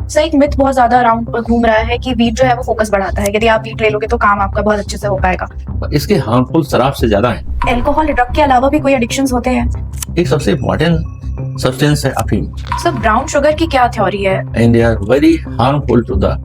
Sir एक myth बहुत ज्यादा अराउंड घूम रहा है कि वीट जो है वो फोकस बढ़ाता है, यदि आप वीट ले लोगे तो काम आपका बहुत अच्छे से हो पाएगा। इसके हार्मफुल शराब से ज्यादा है। अल्कोहल ड्रग के अलावा भी कोई एडिक्शंस होते हैं? एक सबसे इम्पोर्टेंट सब्सटेंस है अफीम, सर ब्राउन शुगर की क्या थ्योरी है? And they are very harmful to the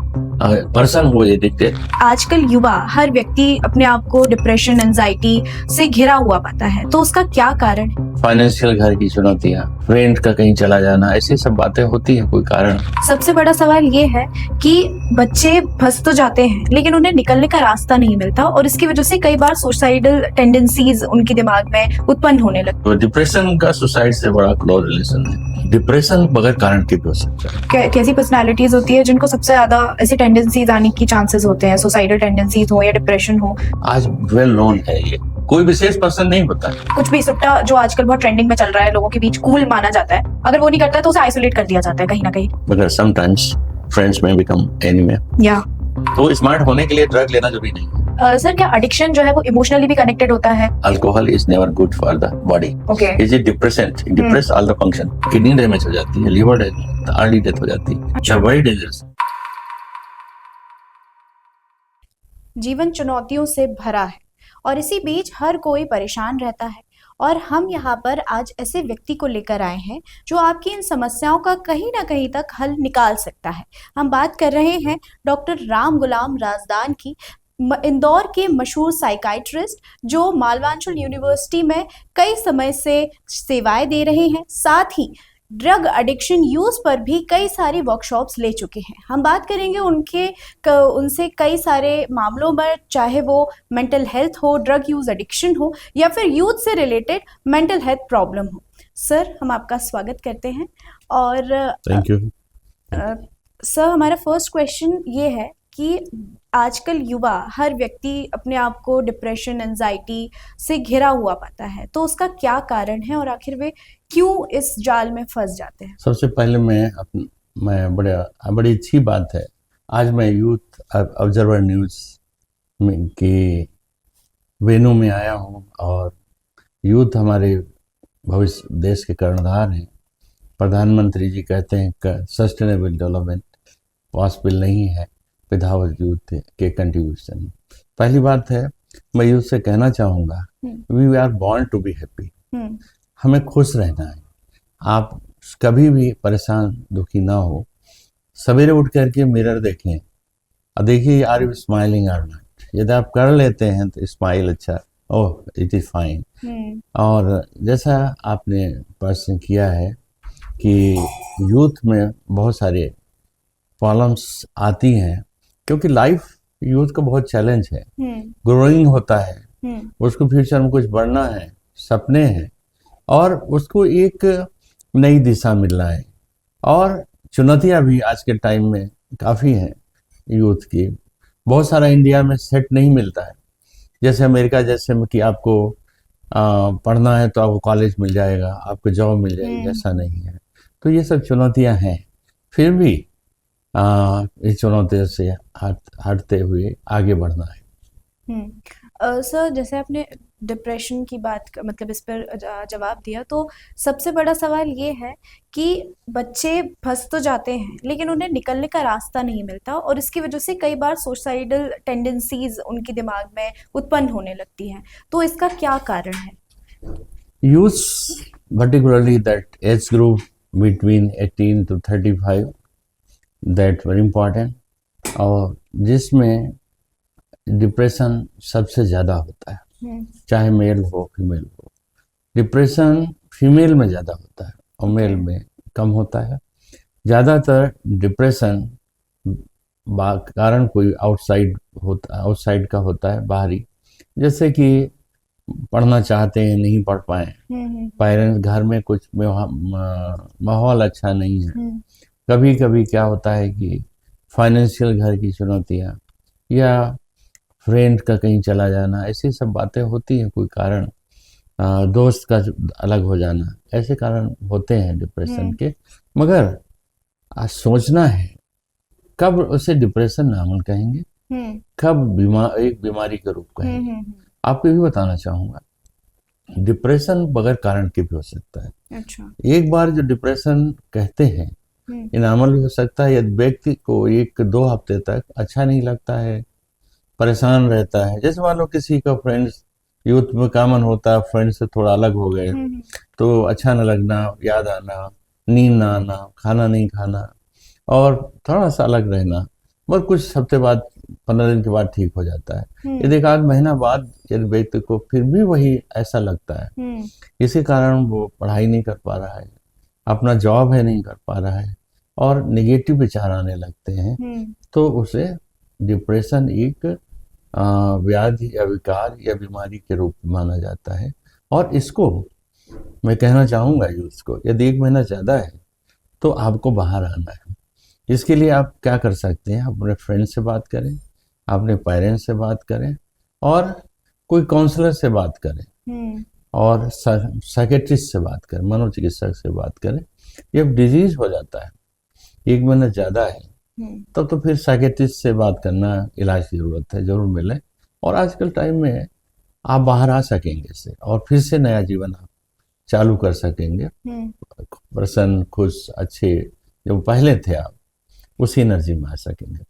person who is addicted. आजकल युवा हर व्यक्ति अपने आप को डिप्रेशन एंजाइटी से घिरा हुआ पाता है, तो उसका क्या कारण है? फाइनेंशियल घर की चुनौतियां, रेंट का कहीं चला जाना, ऐसी सब बातें होती हैं कोई कारण। सबसे बड़ा सवाल ये है कि बच्चे फंस तो जाते हैं लेकिन उन्हें निकलने का रास्ता नहीं मिलता और इसकी वजह से कई बार सुसाइडल टेंडेंसीज उनके दिमाग में उत्पन्न होने लगती तो डिप्रेशन का सुसाइड से बड़ा क्लोज रिलेशन है। डिप्रेशन बगैर कारण के भी हो सकता है। कैसी पर्सनालिटीज होती है जिनको सबसे ज्यादा ऐसी टेंडेंसीज आने की चांसेस होते हैं, सुसाइडल टेंडेंसीज हो या डिप्रेशन हो? आज वेल नोन है, ये कोई विशेष पर्सन नहीं होता। कुछ भी सुट्टा जो आजकल बहुत ट्रेंडिंग में चल रहा है, लोगों के बीच कूल माना जाता है, अगर वो नहीं करता है तो उसे आइसोलेट कर दिया जाता है कहीं ना कहीं। मगर समटाइम्स फ्रेंड्स में बिकम एनिमी। या तो स्मार्ट होने के लिए ड्रग लेना जरूरी नहीं है। सर क्या एडिक्शन जो है वो इमोशनली भी कनेक्टेड होता है? Alcohol is never good for the body. Okay. Is it depressant, depress all the function, kidney damage हो जाती है, लिवर डैमेज, अर्ली डेथ हो जाती है। अच्छा। Very dangerous. जीवन चुनौतियों से भरा है और इसी बीच हर कोई परेशान रहता है और हम यहाँ पर आज ऐसे व्यक्ति को लेकर आए हैं जो आपकी इन समस्याओं का कहीं ना कहीं तक हल निकाल सकता है। हम बात कर रहे हैं डॉक्टर राम गुलाम राजदान की, इंदौर के मशहूर साइकाइट्रिस्ट जो मालवांचल यूनिवर्सिटी में कई समय से सेवाएं दे रहे हैं, साथ ही ड्रग एडिक्शन यूज पर भी कई सारी वर्कशॉप्स ले चुके हैं। हम बात करेंगे उनसे कई सारे मामलों में, चाहे वो मेंटल हेल्थ हो, ड्रग यूज एडिक्शन हो या फिर यूथ से रिलेटेड मेंटल हेल्थ प्रॉब्लम हो। सर हम आपका स्वागत करते हैं और थैंक यू। सर हमारा फर्स्ट क्वेश्चन ये है कि आजकल युवा हर व्यक्ति अपने आप को डिप्रेशन एंजाइटी से घिरा हुआ पाता है, तो उसका क्या कारण है और आखिर वे क्यों इस जाल में फंस जाते हैं? सबसे पहले मैं बड़ी अच्छी बात है, आज मैं यूथ ऑब्जर्वर न्यूज में के वेन्यू में आया हूँ और यूथ हमारे भविष्य देश के कर्णधार हैं। प्रधानमंत्री जी कहते हैं सस्टेनेबल डेवलपमेंट पॉसिबल नहीं है विदाउट यूथ के कंट्रीब्यूशन। पहली बात है, मैं यूथ से कहना चाहूँगा, we are born to be happy. हमें खुश रहना है। आप कभी भी परेशान दुखी ना हो, सवेरे उठ करके मिरर देखें और देखिए are you smiling or not. यदि आप कर लेते हैं तो स्माइल, अच्छा, ओह इट इज फाइन। और जैसा आपने प्रश्न किया है कि यूथ में बहुत सारे प्रॉब्लम्स आती हैं, क्योंकि लाइफ यूथ का बहुत चैलेंज है। ग्रोइंग होता है, उसको फ्यूचर में कुछ बढ़ना है, सपने हैं और उसको एक नई दिशा मिल रहा है। और चुनौतियां भी आज के टाइम में काफ़ी हैं यूथ की। बहुत सारा इंडिया में सेट नहीं मिलता है, जैसे अमेरिका जैसे में कि आपको पढ़ना है तो आपको कॉलेज मिल जाएगा, आपको जॉब मिल जाएगी, ऐसा नहीं है। तो ये सब चुनौतियां हैं, फिर भी इस चुनौतियों से हटते हुए आगे बढ़ना है। सर जैसे आपने डिप्रेशन की मतलब इस पर जवाब दिया, तो सबसे बड़ा सवाल ये है कि बच्चे फंस तो जाते हैं लेकिन उन्हें निकलने का रास्ता नहीं मिलता और इसकी वजह से कई बार सुसाइडल टेंडेंसीज उनके दिमाग में उत्पन्न होने लगती हैं, तो इसका क्या कारण है? Youth particularly that age group between 18 to 35 that very important, और जिसमें डिप्रेशन सबसे ज़्यादा होता है, चाहे मेल हो फीमेल हो। डिप्रेशन फीमेल में ज़्यादा होता है और मेल में कम होता है। ज़्यादातर डिप्रेशन कारण कोई आउटसाइड का होता है, बाहरी, जैसे कि पढ़ना चाहते हैं नहीं पढ़ पाए, पेरेंट्स घर में कुछ माहौल अच्छा नहीं है। कभी कभी क्या होता है कि फाइनेंशियल घर की चुनौतियाँ या फ्रेंड का कहीं चला जाना, ऐसी सब बातें होती हैं कोई कारण, दोस्त का अलग हो जाना, ऐसे कारण होते हैं डिप्रेशन के। मगर आज सोचना है कब उसे डिप्रेशन नाम कहेंगे, कब एक बीमारी का रूप कहेंगे। आपको भी बताना चाहूँगा, डिप्रेशन बगैर कारण के भी हो सकता है। अच्छा। एक बार जो डिप्रेशन कहते हैं नॉर्मल भी हो सकता है। यदि व्यक्ति को 1-2 हफ्ते तक अच्छा नहीं लगता है, परेशान रहता है, जैसे मान लो किसी का फ्रेंड्स, यूथ में कॉमन होता है, फ्रेंड से थोड़ा अलग हो गए तो अच्छा न लगना, याद आना, नींद ना आना, खाना नहीं खाना और थोड़ा सा अलग रहना, बस कुछ हफ्ते बाद, 15 दिन के बाद ठीक हो जाता है। यदि 1 महीना बाद यदि व्यक्ति को फिर भी वही ऐसा लगता है, इसी कारण वो पढ़ाई नहीं कर पा रहा है, अपना जॉब है नहीं कर पा रहा है और नेगेटिव विचार आने लगते हैं, तो उसे डिप्रेशन एक व्याधि या विकार या बीमारी के रूप में माना जाता है। और इसको मैं कहना चाहूँगा यूथ को, यदि 1 महीना ज़्यादा है तो आपको बाहर आना है। इसके लिए आप क्या कर सकते हैं, अपने फ्रेंड से बात करें, अपने पेरेंट्स से बात करें और कोई काउंसलर से बात करें और साइकेट्रिस्ट से बात करें, मनोचिकित्सक से बात करें। ये डिजीज हो जाता है, 1 महीना ज़्यादा है तब तो फिर साइकेट्रिस्ट से बात करना, इलाज की ज़रूरत है, ज़रूर मिले। और आजकल टाइम में आप बाहर आ सकेंगे इससे और फिर से नया जीवन आप चालू कर सकेंगे, प्रसन्न, खुश, अच्छे जो पहले थे आप उसी एनर्जी में आ सकेंगे।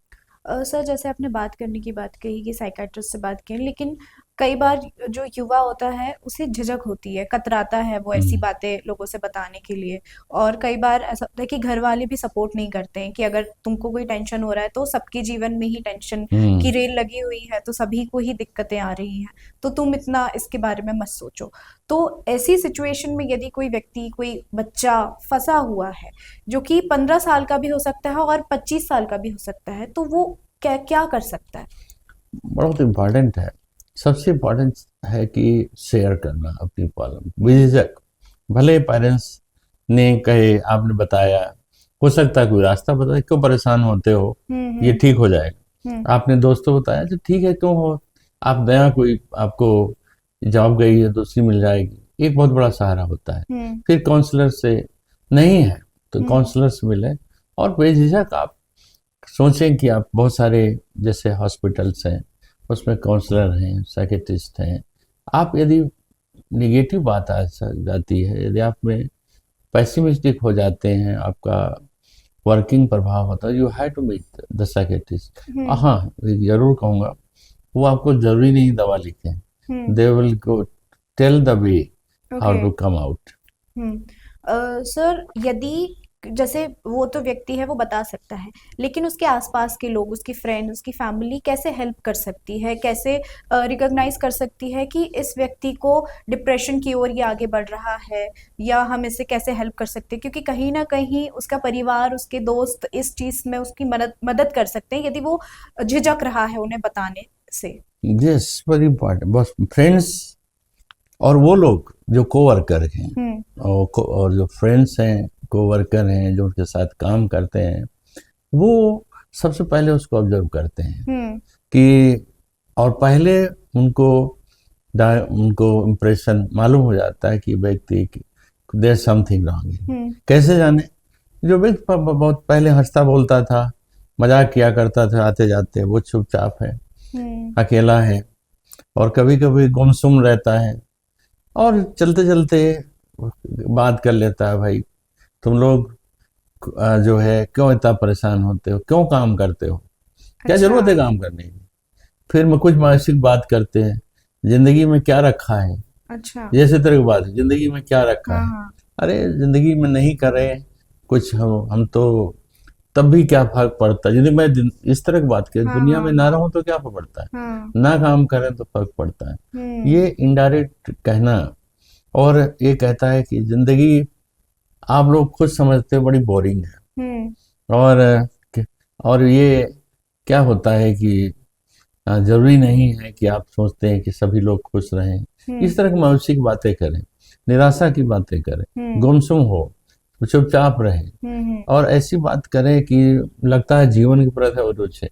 सर, जैसे आपने बात करने की बात कही कि साइकाइट्रिस्ट से बात करें, लेकिन कई बार जो युवा होता है उसे झिझक होती है, कतराता है वो ऐसी बातें लोगों से बताने के लिए। और कई बार ऐसा होता है कि घर वाले भी सपोर्ट नहीं करते हैं कि अगर तुमको कोई टेंशन हो रहा है तो सबके जीवन में ही टेंशन की रेल लगी हुई है, तो सभी को ही दिक्कतें आ रही हैं, तो तुम इतना इसके बारे में मत सोचो। तो ऐसी सिचुएशन में यदि कोई व्यक्ति, कोई बच्चा फंसा हुआ है जो कि 15 साल का भी हो सकता है और 25 साल का भी हो सकता है, तो वो क्या क्या कर सकता है? बहुत इम्पोर्टेंट है, सबसे इम्पोर्टेंट है कि शेयर करना अपनी प्रॉब्लम बेझिझक। भले पेरेंट्स ने कहे, आपने बताया, हो सकता है कोई रास्ता बताए, क्यों परेशान होते हो, ये ठीक हो जाएगा। आपने दोस्तों बताया तो ठीक है, क्यों हो आप नया, कोई आपको जॉब गई है दूसरी मिल जाएगी, एक बहुत बड़ा सहारा होता है। फिर काउंसलर से नहीं है तो काउंसलर से मिले और बेझिझक आप सोचें कि आप बहुत सारे जैसे हॉस्पिटल्स हैं उसमें काउंसलर हैं, साइकेट्रिस्ट हैं। आप यदि निगेटिव बात आ जाती है, यदि आप में पेसिमिस्टिक हो जाते हैं, आपका वर्किंग प्रभाव होता है, you have to meet the psychiatrist. हाँ, जरूर कहूँगा वो आपको जरूरी नहीं दवा लिखें, they will go tell the way how to come out. Sir, यदि जैसे वो तो व्यक्ति है वो बता सकता है, लेकिन उसके आसपास के लोग, उसकी फ्रेंड, उसकी फैमिली कैसे हेल्प कर सकती है, कैसे रिकॉग्नाइज कर सकती है कि इस व्यक्ति को डिप्रेशन की ओर ये आगे बढ़ रहा है, या हम इसे कैसे हेल्प कर सकते हैं? क्योंकि कहीं ना कहीं उसका परिवार, उसके दोस्त इस चीज में उसकी मदद कर सकते हैं यदि वो झिझक रहा है उन्हें बताने से। Yes, very important. बस फ्रेंड्स और वो लोग जो कोवर्कर हैं और जो फ्रेंड्स हैं, कोवर्कर हैं, जो उनके साथ काम करते हैं, वो सबसे पहले उसको ऑब्जर्व करते हैं कि, और पहले उनको इम्प्रेशन मालूम हो जाता है कि व्यक्ति देयर समथिंग रॉन्ग। कैसे जाने? जो व्यक्ति बहुत पहले हंसता बोलता था, मजाक किया करता था आते जाते, वो चुपचाप है, अकेला है और कभी कभी गुमसुम रहता है और चलते चलते बात कर लेता है, भाई तुम लोग जो है क्यों इतना परेशान होते हो, क्यों काम करते हो, क्या जरूरत है काम करने की। फिर मैं कुछ मानसिक बात करते हैं, जिंदगी में क्या रखा है, अच्छा, जैसे तरह की बात है, जिंदगी में क्या रखा है। अरे जिंदगी में नहीं करे कुछ, हम तो तब भी क्या फर्क पड़ता है, जिंदगी में इस तरह की बात करें, दुनिया में ना रहूं तो क्या फर्क पड़ता है, ना काम करें तो फर्क पड़ता है। ये इनडायरेक्ट कहना। और ये कहता है कि जिंदगी आप लोग खुद समझते हो बड़ी बोरिंग है, और ये क्या होता है कि जरूरी नहीं है कि आप सोचते हैं कि सभी लोग खुश रहें। इस तरह की मानसिक बातें करें, निराशा की बातें करें, गुमसुम हो, चुपचाप रहे और ऐसी बात करें कि लगता है जीवन की प्रथा रुच है।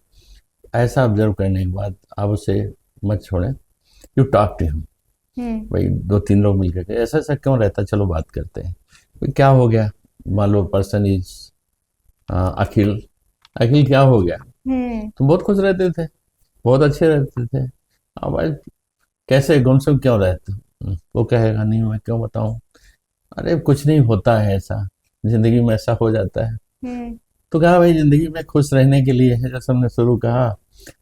ऐसा ऑब्जर्व करने के बाद आप उसे मत छोड़ें, यू टॉक टू हिम। भाई 2-3 लोग मिलकर ऐसा ऐसा क्यों रहता, चलो बात करते हैं, क्या हो गया, मान लो पर्सन इज अखिल क्या हो गया, तुम बहुत खुश रहते थे, बहुत अच्छे रहते थे, अब भाई कैसे गुमसुम क्यों रहते हो? वो कहेगा नहीं, मैं क्यों बताऊं, अरे कुछ नहीं होता है, ऐसा जिंदगी में ऐसा हो जाता है, हम्म तो कहा भाई जिंदगी में खुश रहने के लिए है, जैसे हमने शुरू कहा,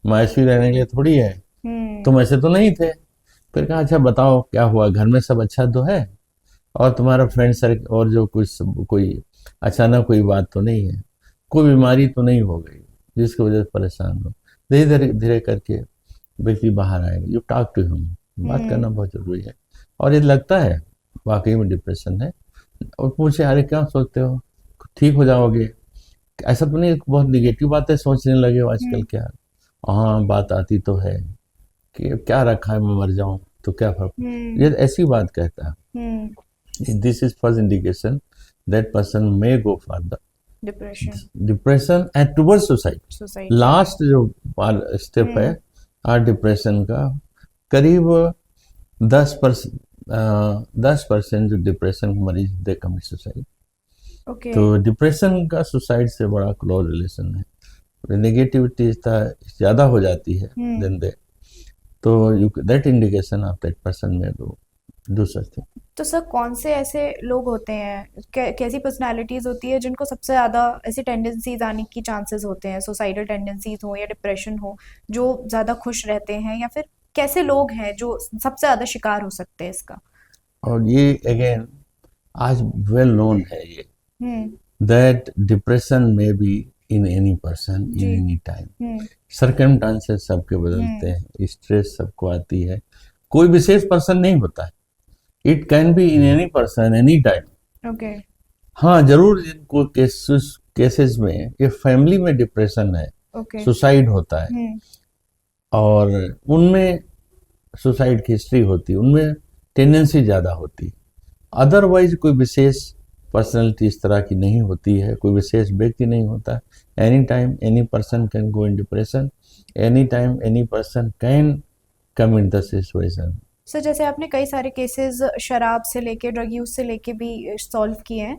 मायूसी रहने के लिए थोड़ी है, हम्म तुम ऐसे तो नहीं थे। फिर कहा अच्छा बताओ क्या हुआ, घर में सब अच्छा तो है, और तुम्हारा फ्रेंड सर्कल और जो कुछ कोई अचानक कोई बात तो नहीं है, कोई बीमारी तो नहीं हो गई जिसकी वजह से परेशान हो। धीरे धीरे धीरे करके व्यक्ति बाहर आएगा, यू टॉक टू हिम, बात करना बहुत जरूरी है। और ये लगता है वाकई में डिप्रेशन है, और पूछे अरे क्या सोचते हो, ठीक हो जाओगे, ऐसा तो नहीं बहुत निगेटिव बातें सोचने लगे हो आजकल हम्म क्या। हाँ बात आती तो है कि क्या रखा है, मैं मर जाऊं तो क्या फर्क, हम्म ये ऐसी बात कहता है। This is first indication that person may go for the depression depression and toward suicide. Suicide last जो स्टेप है डिप्रेशन का, करीब 10% 10% जो डिप्रेशन के मरीज दे कमिट सुसाइड। ओके तो डिप्रेशन का सुसाइड से बड़ा क्लोज रिलेशन है, नेगेटिविटी ज़्यादा हो जाती है देन दे, तो you that indication of that person में डू सच थिंग। तो सर कौन से ऐसे लोग होते हैं, कैसी पर्सनालिटीज होती है जिनको सबसे ज़्यादा ऐसी टेंडेंसीज आने की चांसेस होते हैं, सुसाइडल टेंडेंसीज हो या डिप्रेशन हो, जो ज़्यादा खुश रहते हैं, या फिर कैसे लोग हैं जो सबसे ज़्यादा शिकार हो सकते हैं इसका? और ये अगेन आज वेल नोन है ये, हम्म दैट डिप्रेशन में be in any person in जी एनी टाइम। हम्म सर्कमस्टांसेस सबके बदलते हैं, स्ट्रेस सबको आती है, कोई विशेष पर्सन नहीं होता है, it can be in any person any time. Okay हाँ जरूर जिनको केसेस में ये फैमिली में डिप्रेशन है, ओके सुसाइड होता है, और उनमें सुसाइड की हिस्ट्री होती है, उनमें टेंडेंसी ज़्यादा होती है। अदरवाइज कोई विशेष पर्सनैलिटी इस तरह की नहीं होती है, कोई विशेष व्यक्ति नहीं होता। Any time any person can go in depression, any time any person can come in the situation. Sir जैसे आपने कई सारे केसेस शराब से लेके ड्रग यूज से लेके भी सॉल्व किए हैं,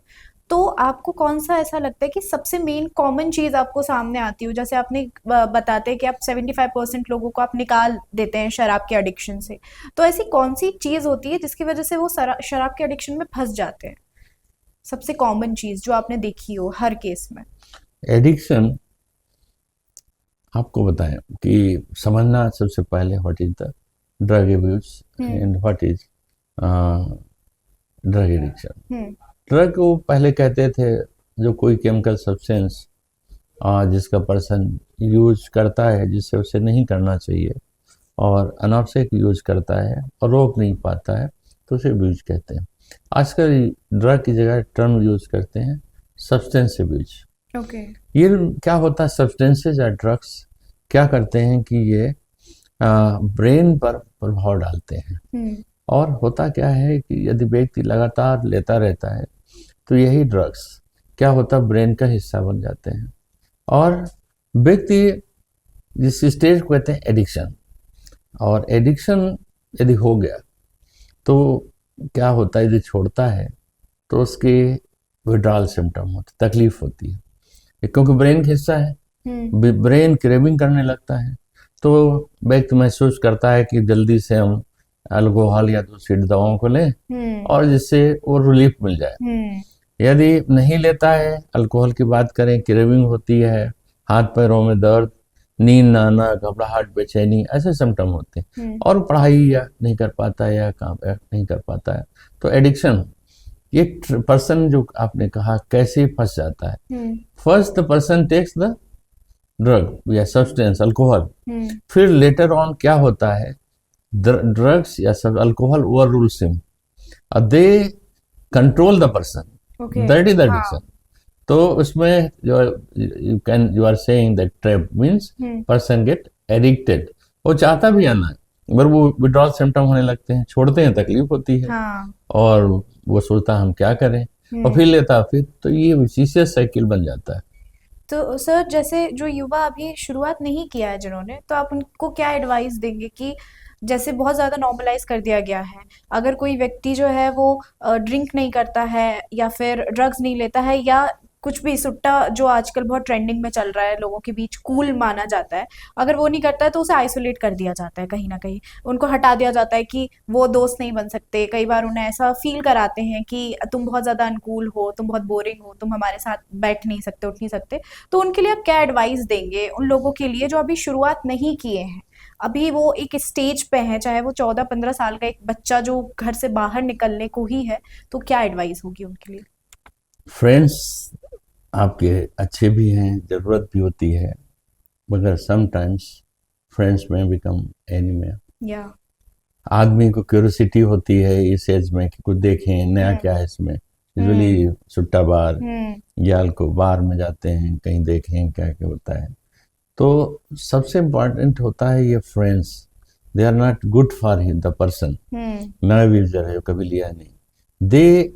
तो आपको कौन सा ऐसा लगता है कि सबसे मेन कॉमन चीज आपको सामने आती हो? जैसे आपने बताते हैं कि आप 75% लोगों को आप निकाल देते हैं शराब के एडिक्शन से, तो ऐसी कौन सी चीज होती है जिसकी वजह से वो शराब के एडिक्शन में फंस जाते हैं? सबसे कॉमन चीज जो आपने देखी हो हर केस में। एडिक्शन आपको बताएं कि समझना सबसे पहले what is the drug abuse and what is drug addiction. Drug को पहले कहते थे जो कोई केमिकल सब्सटेंस जिसका पर्सन यूज करता है जिससे उसे नहीं करना चाहिए, और अनावश्यक यूज करता है और रोक नहीं पाता है, तो उसे अब्यूज कहते हैं। आजकल ड्रग की जगह टर्म यूज करते हैं सब्सटेंस अब्यूज। ओके ये क्या होता है, सब्सटेंसेज या ड्रग्स क्या करते हैं कि ये ब्रेन पर प्रभाव डालते हैं, और होता क्या है कि यदि व्यक्ति लगातार लेता रहता है तो यही ड्रग्स क्या होता है, ब्रेन का हिस्सा बन जाते हैं, और व्यक्ति जिस स्टेज को कहते हैं एडिक्शन, और एडिक्शन यदि हो गया तो क्या होता है, यदि छोड़ता है तो उसके विड्रॉल सिम्टम होते, तकलीफ होती है, क्योंकि ब्रेन का हिस्सा है, ब्रेन क्रेविंग करने लगता है, तो व्यक्ति महसूस करता है कि जल्दी से हम अल्कोहल या दूसरी दवाओं को लें और जिससे वो रिलीफ मिल जाए। यदि नहीं लेता है, अल्कोहल की बात करें, क्रेविंग होती है, हाथ पैरों में दर्द, नींद ना आना, घबराहट, बेचैनी, ऐसे सिम्टम होते हैं, और पढ़ाई या नहीं कर पाता है या काम नहीं कर पाता है। तो एडिक्शन, ये पर्सन जो आपने कहा कैसे फंस जाता है, first the person takes the drug या सब्सटेंस अल्कोहल, फिर लेटर ऑन क्या होता है, ड्रग्स या सब alcohol overrules him, they control the person, that is the addiction. तो उसमें जो you are saying that trap means person get addicted, वो चाहता भी आना है मगर वो विड्रॉल सिम्टम होने लगते हैं, छोड़ते हैं तकलीफ होती है, और वो सोचता हम क्या करें, और फिर लेता, फिर तो ये विशिष्ट साइकिल बन जाता है। तो सर जैसे जो युवा अभी शुरुआत नहीं किया है जिन्होंने, तो आप उनको क्या एडवाइस देंगे कि जैसे बहुत ज़्यादा नॉर्मलाइज कर दिया गया है, अगर कोई व्यक्ति जो है वो ड्रिंक नहीं करता है या फिर ड्रग्स नहीं लेता है या कुछ भी सुट्टा जो आजकल बहुत ट्रेंडिंग में चल रहा है, लोगों के बीच कूल माना जाता है, अगर वो नहीं करता है तो उसे आइसोलेट कर दिया जाता है कहीं ना कहीं, उनको हटा दिया जाता है कि वो दोस्त नहीं बन सकते। कई बार उन्हें ऐसा फील कराते हैं कि तुम बहुत ज़्यादा अनकूल हो, तुम बहुत बोरिंग हो, तुम हमारे साथ बैठ नहीं सकते, उठ नहीं सकते। तो उनके लिए आप क्या एडवाइस देंगे उन लोगों के लिए जो अभी शुरुआत नहीं किए हैं, अभी वो एक स्टेज पे हैं, चाहे वो 14-15 साल का एक बच्चा जो घर से बाहर निकलने को ही है, तो क्या एडवाइस होगी उनके लिए? फ्रेंड्स आपके अच्छे भी हैं, ज़रूरत भी होती है, मगर समटाइम्स फ्रेंड्स में बिकम एनिमी। या आदमी को क्यूरियोसिटी होती है इस एज में कि कुछ देखें नया क्या है इसमें। यूजुअली सुट्टा बार ग्याल को बार में जाते हैं, कहीं देखें क्या क्या होता है। तो सबसे इम्पॉर्टेंट होता है ये friends, they are not good for the person. नया यूजर है, कभी लिया नहीं, they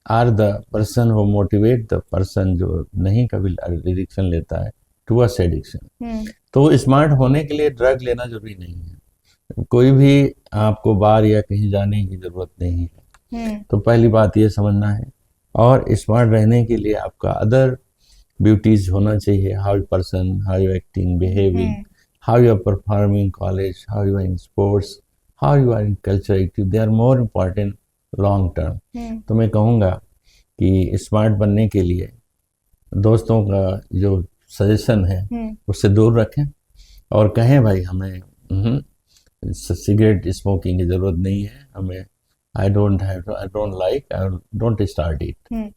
are the person who motivate the person जो नहीं कभी एडिक्शन लेता है टुवर्ड्स एडिक्शन। तो स्मार्ट होने के लिए ड्रग लेना जरूरी नहीं है, कोई भी आपको बार या कहीं जाने की जरूरत नहीं है। तो पहली बात ये समझना है, और स्मार्ट रहने के लिए आपका अदर ब्यूटीज होना चाहिए, how you person, how you acting, behaving, how you are performing college, how you are in sports, how you are in culture active, they are more important long term. तो मैं कहूँगा कि smart बनने के लिए दोस्तों का जो सजेशन है उससे दूर रखें, और कहें भाई हमें सिगरेट स्मोकिंग की जरूरत नहीं है, हमें I don't like, I don't start it.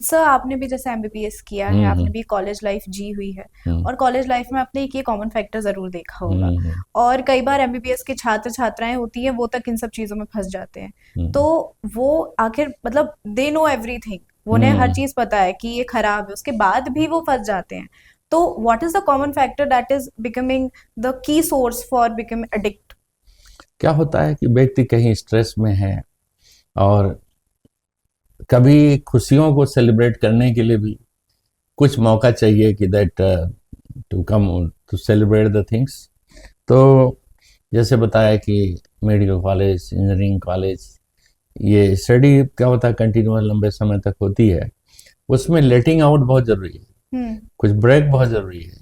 Sir आपने भी जैसे एमबीबीएस किया है, आपने भी कॉलेज लाइफ जी हुई है, और कॉलेज लाइफ में आपने एक ये कॉमन फैक्टर जरूर देखा होगा, और कई बार एमबीबीएस के छात्र छात्राएं होती हैं वो तक इन सब चीजों में फंस जाते हैं। तो वो आखिर मतलब दे नो एवरीथिंग, उन्हें हर चीज पता है कि ये खराब है, उसके बाद भी वो फंस जाते हैं। तो what is the common factor that is becoming the key source for become addict? क्या होता है कि व्यक्ति कहीं स्ट्रेस में है, और कभी खुशियों को सेलिब्रेट करने के लिए भी कुछ मौका चाहिए कि that to come to celebrate the things. तो जैसे बताया कि मेडिकल कॉलेज, इंजीनियरिंग कॉलेज, ये स्टडी क्या होता है कंटिन्यूअस लंबे समय तक होती है, उसमें लेटिंग आउट बहुत ज़रूरी है, कुछ ब्रेक बहुत ज़रूरी है।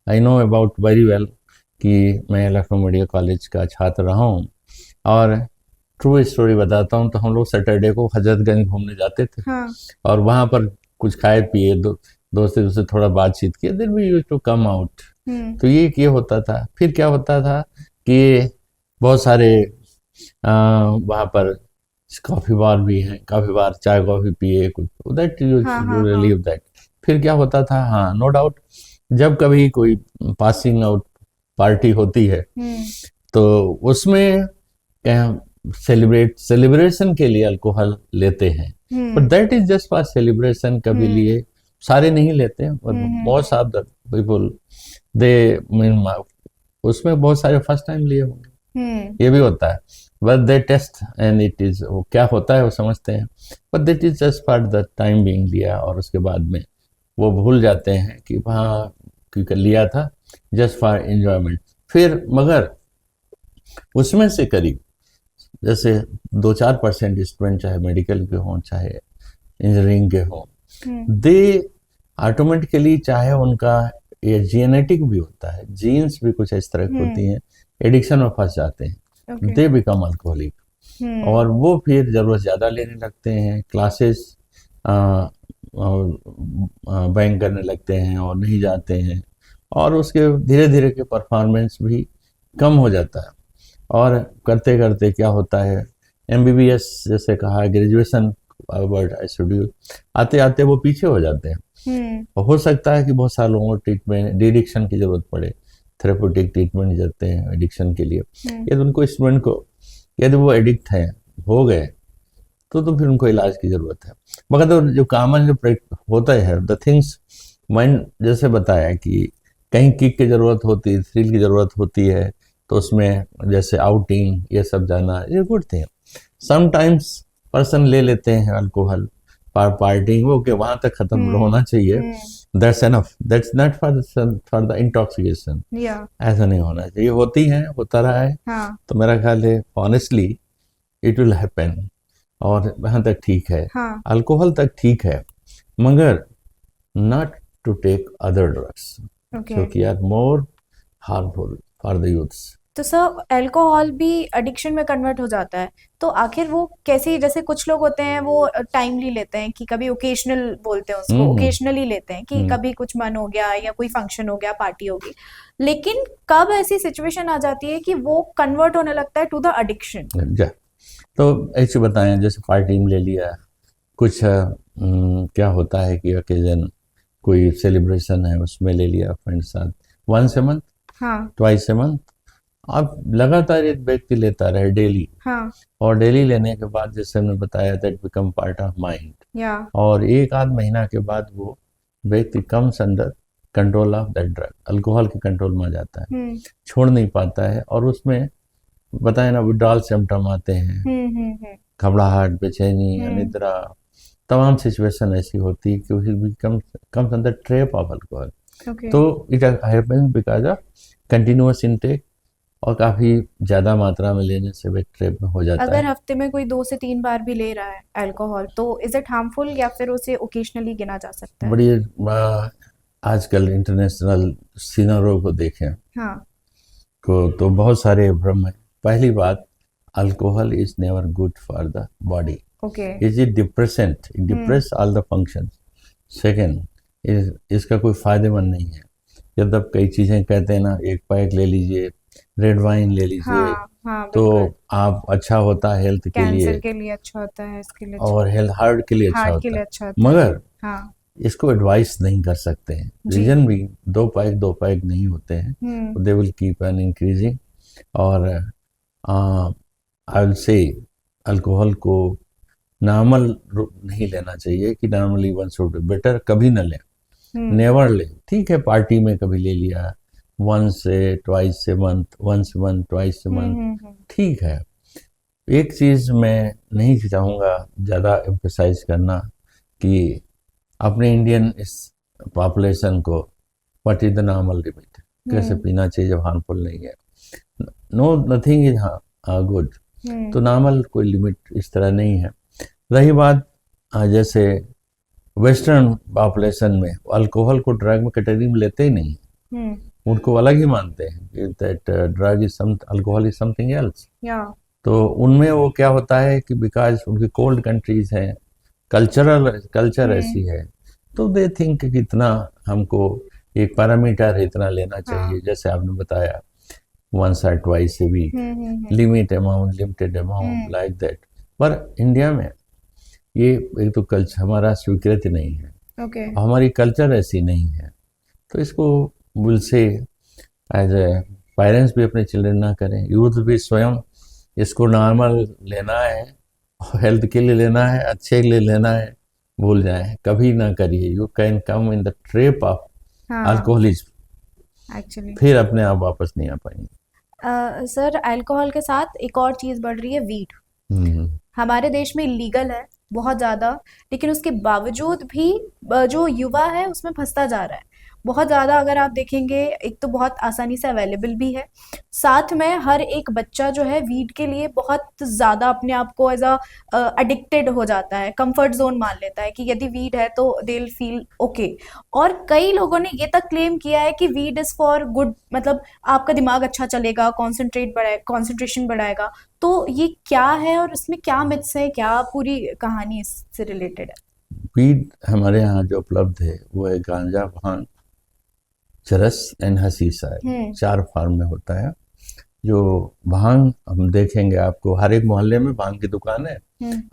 I know about very well कि मैं लखनऊ मेडिकल कॉलेज का छात्र रहा हूँ, और ट्रू स्टोरी बताता हूँ, तो हम लोग सैटरडे को हजरतगंज घूमने जाते थे। और वहाँ पर कुछ खाए पिए, दोस्तों से थोड़ा बातचीत किए, then we used to come out. तो ये होता था। फिर क्या होता था कि बहुत सारे वहाँ पर कॉफ़ी बार भी हैं, काफ़ी बार चाय कॉफ़ी पिए, कुछ दैट यू रिलीव दैट। फिर क्या होता था, हाँ नो डाउट, जब कभी कोई पासिंग आउट पार्टी होती है तो उसमें सेलिब्रेशन के लिए अल्कोहल लेते हैं, but that is just for celebration, कभी लिए सारे नहीं लेते हैं, और बहुत सारे पीपल दे उसमें बहुत सारे फर्स्ट टाइम लिए होंगे, ये भी होता है, but they test and it is, वो क्या होता है वो समझते हैं, but that is just for the time being लिया, और उसके बाद में वो भूल जाते हैं कि हाँ क्योंकि लिया था जस्ट फॉर एंजॉयमेंट। फिर मगर उसमें से करीब जैसे 2-4% स्टूडेंट, चाहे मेडिकल के हों चाहे इंजीनियरिंग के हों, दे ऑटोमेटिकली, चाहे उनका ये जेनेटिक भी होता है, जीन्स भी कुछ इस तरह की होती हैं, एडिक्शन में फंस जाते हैं, दे बिकम अल्कोहलिक, और वो फिर जरूरत ज़्यादा लेने लगते हैं, क्लासेस बैंक करने लगते हैं और नहीं जाते हैं, और उसके धीरे धीरे के परफॉर्मेंस भी कम हो जाता है। और करते करते क्या होता है, एमबीबीएस जैसे कहा, ग्रेजुएशन शेड्यूल आते आते वो पीछे हो जाते हैं। और हो सकता है कि बहुत सारे लोगों को ट्रीटमेंट, एडिक्शन की जरूरत पड़े, थेरेप्यूटिक ट्रीटमेंट देते हैं एडिक्शन के लिए। यदि उनको स्टूडेंट को, यदि वो एडिक्ट हैं, हो गए, तो फिर उनको इलाज की जरूरत है। मगर तो जो कॉमन जो होता है द थिंग्स, मैंने जैसे बताया कि कहीं किक की जरूरत होती है, थ्रिल की जरूरत होती है, तो उसमें जैसे आउटिंग, ये सब जाना, ये गुड थिंग। समटाइम्स पर्सन ले लेते हैं अल्कोहल पार्टिंग, ओके वहां तक खत्म होना चाहिए, that's enough, that's not for the intoxication. ऐसा नहीं होना चाहिए, होती है, होता रहा है, तो मेरा ख्याल है ऑनेस्टली इट विल हैपन, और वहां तक ठीक है, अल्कोहल तक ठीक है, मगर not to take other drugs, okay which are more harmful for the youths. तो सर अल्कोहल भी एडिक्शन में कन्वर्ट हो जाता है, तो आखिर वो कैसे, जैसे कुछ लोग होते हैं वो टाइमली लेते हैं कि कभी ओकेशनल बोलते हैं उसको, ओकेशनली लेते हैं कि कभी कुछ मन हो गया या कोई फंक्शन हो गया, पार्टी होगी, लेकिन कब ऐसी सिचुएशन आ जाती है कि वो कन्वर्ट होने लगता है टू द एडिक्शन? जा तो ऐसे बताएं, जैसे पार्टी में ले लिया कुछ, क्या होता है कि ओकेजन कोई सेलिब्रेशन है उसमें ले लिया फ्रेंड्स साथ, वंस ए मंथ, हाँ ट्वाइस ए मंथ, अब लगातार एक व्यक्ति लेता रहे डेली, हाँ और डेली लेने के बाद जैसे हमने बताया that become part of mind, या और एक आध महीना के बाद वो व्यक्ति comes under control of that drug, alcohol के कंट्रोल में आ जाता है, छोड़ नहीं पाता है, और उसमें बताया ना विड्रॉल सिम्टम आते हैं, घबराहट, बेचैनी, अनिद्रा, तमाम सिचुएशन ऐसी होती है कि comes under trap of alcohol. Okay तो it happens because of continuous intake, और काफी ज्यादा मात्रा में लेने से वे ट्रैप में हो जाता अगर है। हफ्ते में कोई 2 से 3 बार भी ले रहा है अल्कोहल, तो इज इट हार्मफुल या फिर उसे ओकेशनली गिना जा सकता है? बड़ी आजकल इंटरनेशनल सिनारियो को देखें हाँ को तो बहुत सारे भ्रम है। पहली बात, alcohol is never good for the body, okay is it depressant, it depress all the function. Second, इसका कोई फायदेमंद नहीं है। जब तक कई चीजें कहते हैं ना, एक पैक ले लीजिए, रेड वाइन ले लीजिए, हाँ हाँ तो बिल्कुल, आप अच्छा होता है हेल्थ के कैंसर लिए, के लिए अच्छा होता है, इसके लिए और हेल्थ हार्ट के लिए अच्छा हार्ट के होता लिए है, अच्छा होता है, मगर हाँ इसको एडवाइस नहीं कर सकते हैं। जी। रीजन भी दो पैक नहीं होते हैं, they will keep an increasing. और आई विल से अल्कोहल को नॉर्मल नहीं लेना चाहिए कि नॉर्मली वन शुड बेटर, कभी न लें, नेवर ले। ठीक है, पार्टी में कभी ले लिया, वंस से ट्वाइस से मंथ, वंस मंथ ट्वाइस से मंथ, ठीक है। एक चीज मैं नहीं चाहूँगा ज़्यादा एम्फेसाइज करना कि अपने इंडियन इस पॉपुलेशन को what is the normal limit, कैसे पीना चाहिए जब हार्मफुल नहीं है। नो, नथिंग इज गुड, तो नॉर्मल कोई लिमिट इस तरह नहीं है। रही बात जैसे वेस्टर्न पॉपुलेशन में अल्कोहल को ड्रग में कैटेगरी में लेते ही नहीं, उनको अलग ही मानते हैं that drug is alcohol is something else. तो उनमें वो क्या होता है कि बिकॉज उनकी कोल्ड कंट्रीज हैं, कल्चर ऐसी है, तो दे थिंक कि इतना हमको एक पैरामीटर इतना लेना चाहिए, जैसे आपने बताया वंस और ट्वाइस से भी लिमिटेड अमाउंट लाइक दैट। पर इंडिया में ये एक तो कल्चर हमारा स्वीकृत नहीं है, हमारी कल्चर ऐसी नहीं है, तो इसको will say as a parents भी अपने चिल्ड्रन ना करें, यूथ भी स्वयं इसको नॉर्मल लेना है, हेल्थ के लिए लेना है, अच्छे के लिए लेना है, भूल जाए, कभी ना करिए। You can come in the trap of alcoholism, actually फिर अपने आप वापस नहीं आ पाएंगे। सर अल्कोहल के साथ एक और चीज बढ़ रही है, वीड। हमारे देश में इलीगल है बहुत ज्यादा, लेकिन उसके बावजूद भी जो युवा है उसमें फंसता जा रहा है बहुत ज्यादा। अगर आप देखेंगे, एक तो बहुत आसानी से अवेलेबल भी है, साथ में हर एक बच्चा जो है वीड के लिए बहुत ज्यादा अपने आप को एज अ एडिक्टेड हो जाता है, कंफर्ट जोन मान लेता है कि यदि वीड है तो दे विल फील ओके। और कई लोगों ने ये तक क्लेम किया है कि वीड इज फॉर गुड, मतलब आपका दिमाग अच्छा चलेगा, कंसंट्रेशन बढ़ाएगा। तो ये क्या है और इसमें क्या मिथ्स है, क्या पूरी कहानी इससे रिलेटेड है? वीड हमारे यहाँ जो उपलब्ध है वो है गांजा, भांग, चरस एंड हसीसा है, 4 फॉर्म में होता है। जो भांग हम देखेंगे, आपको हर एक मोहल्ले में भांग की दुकान है,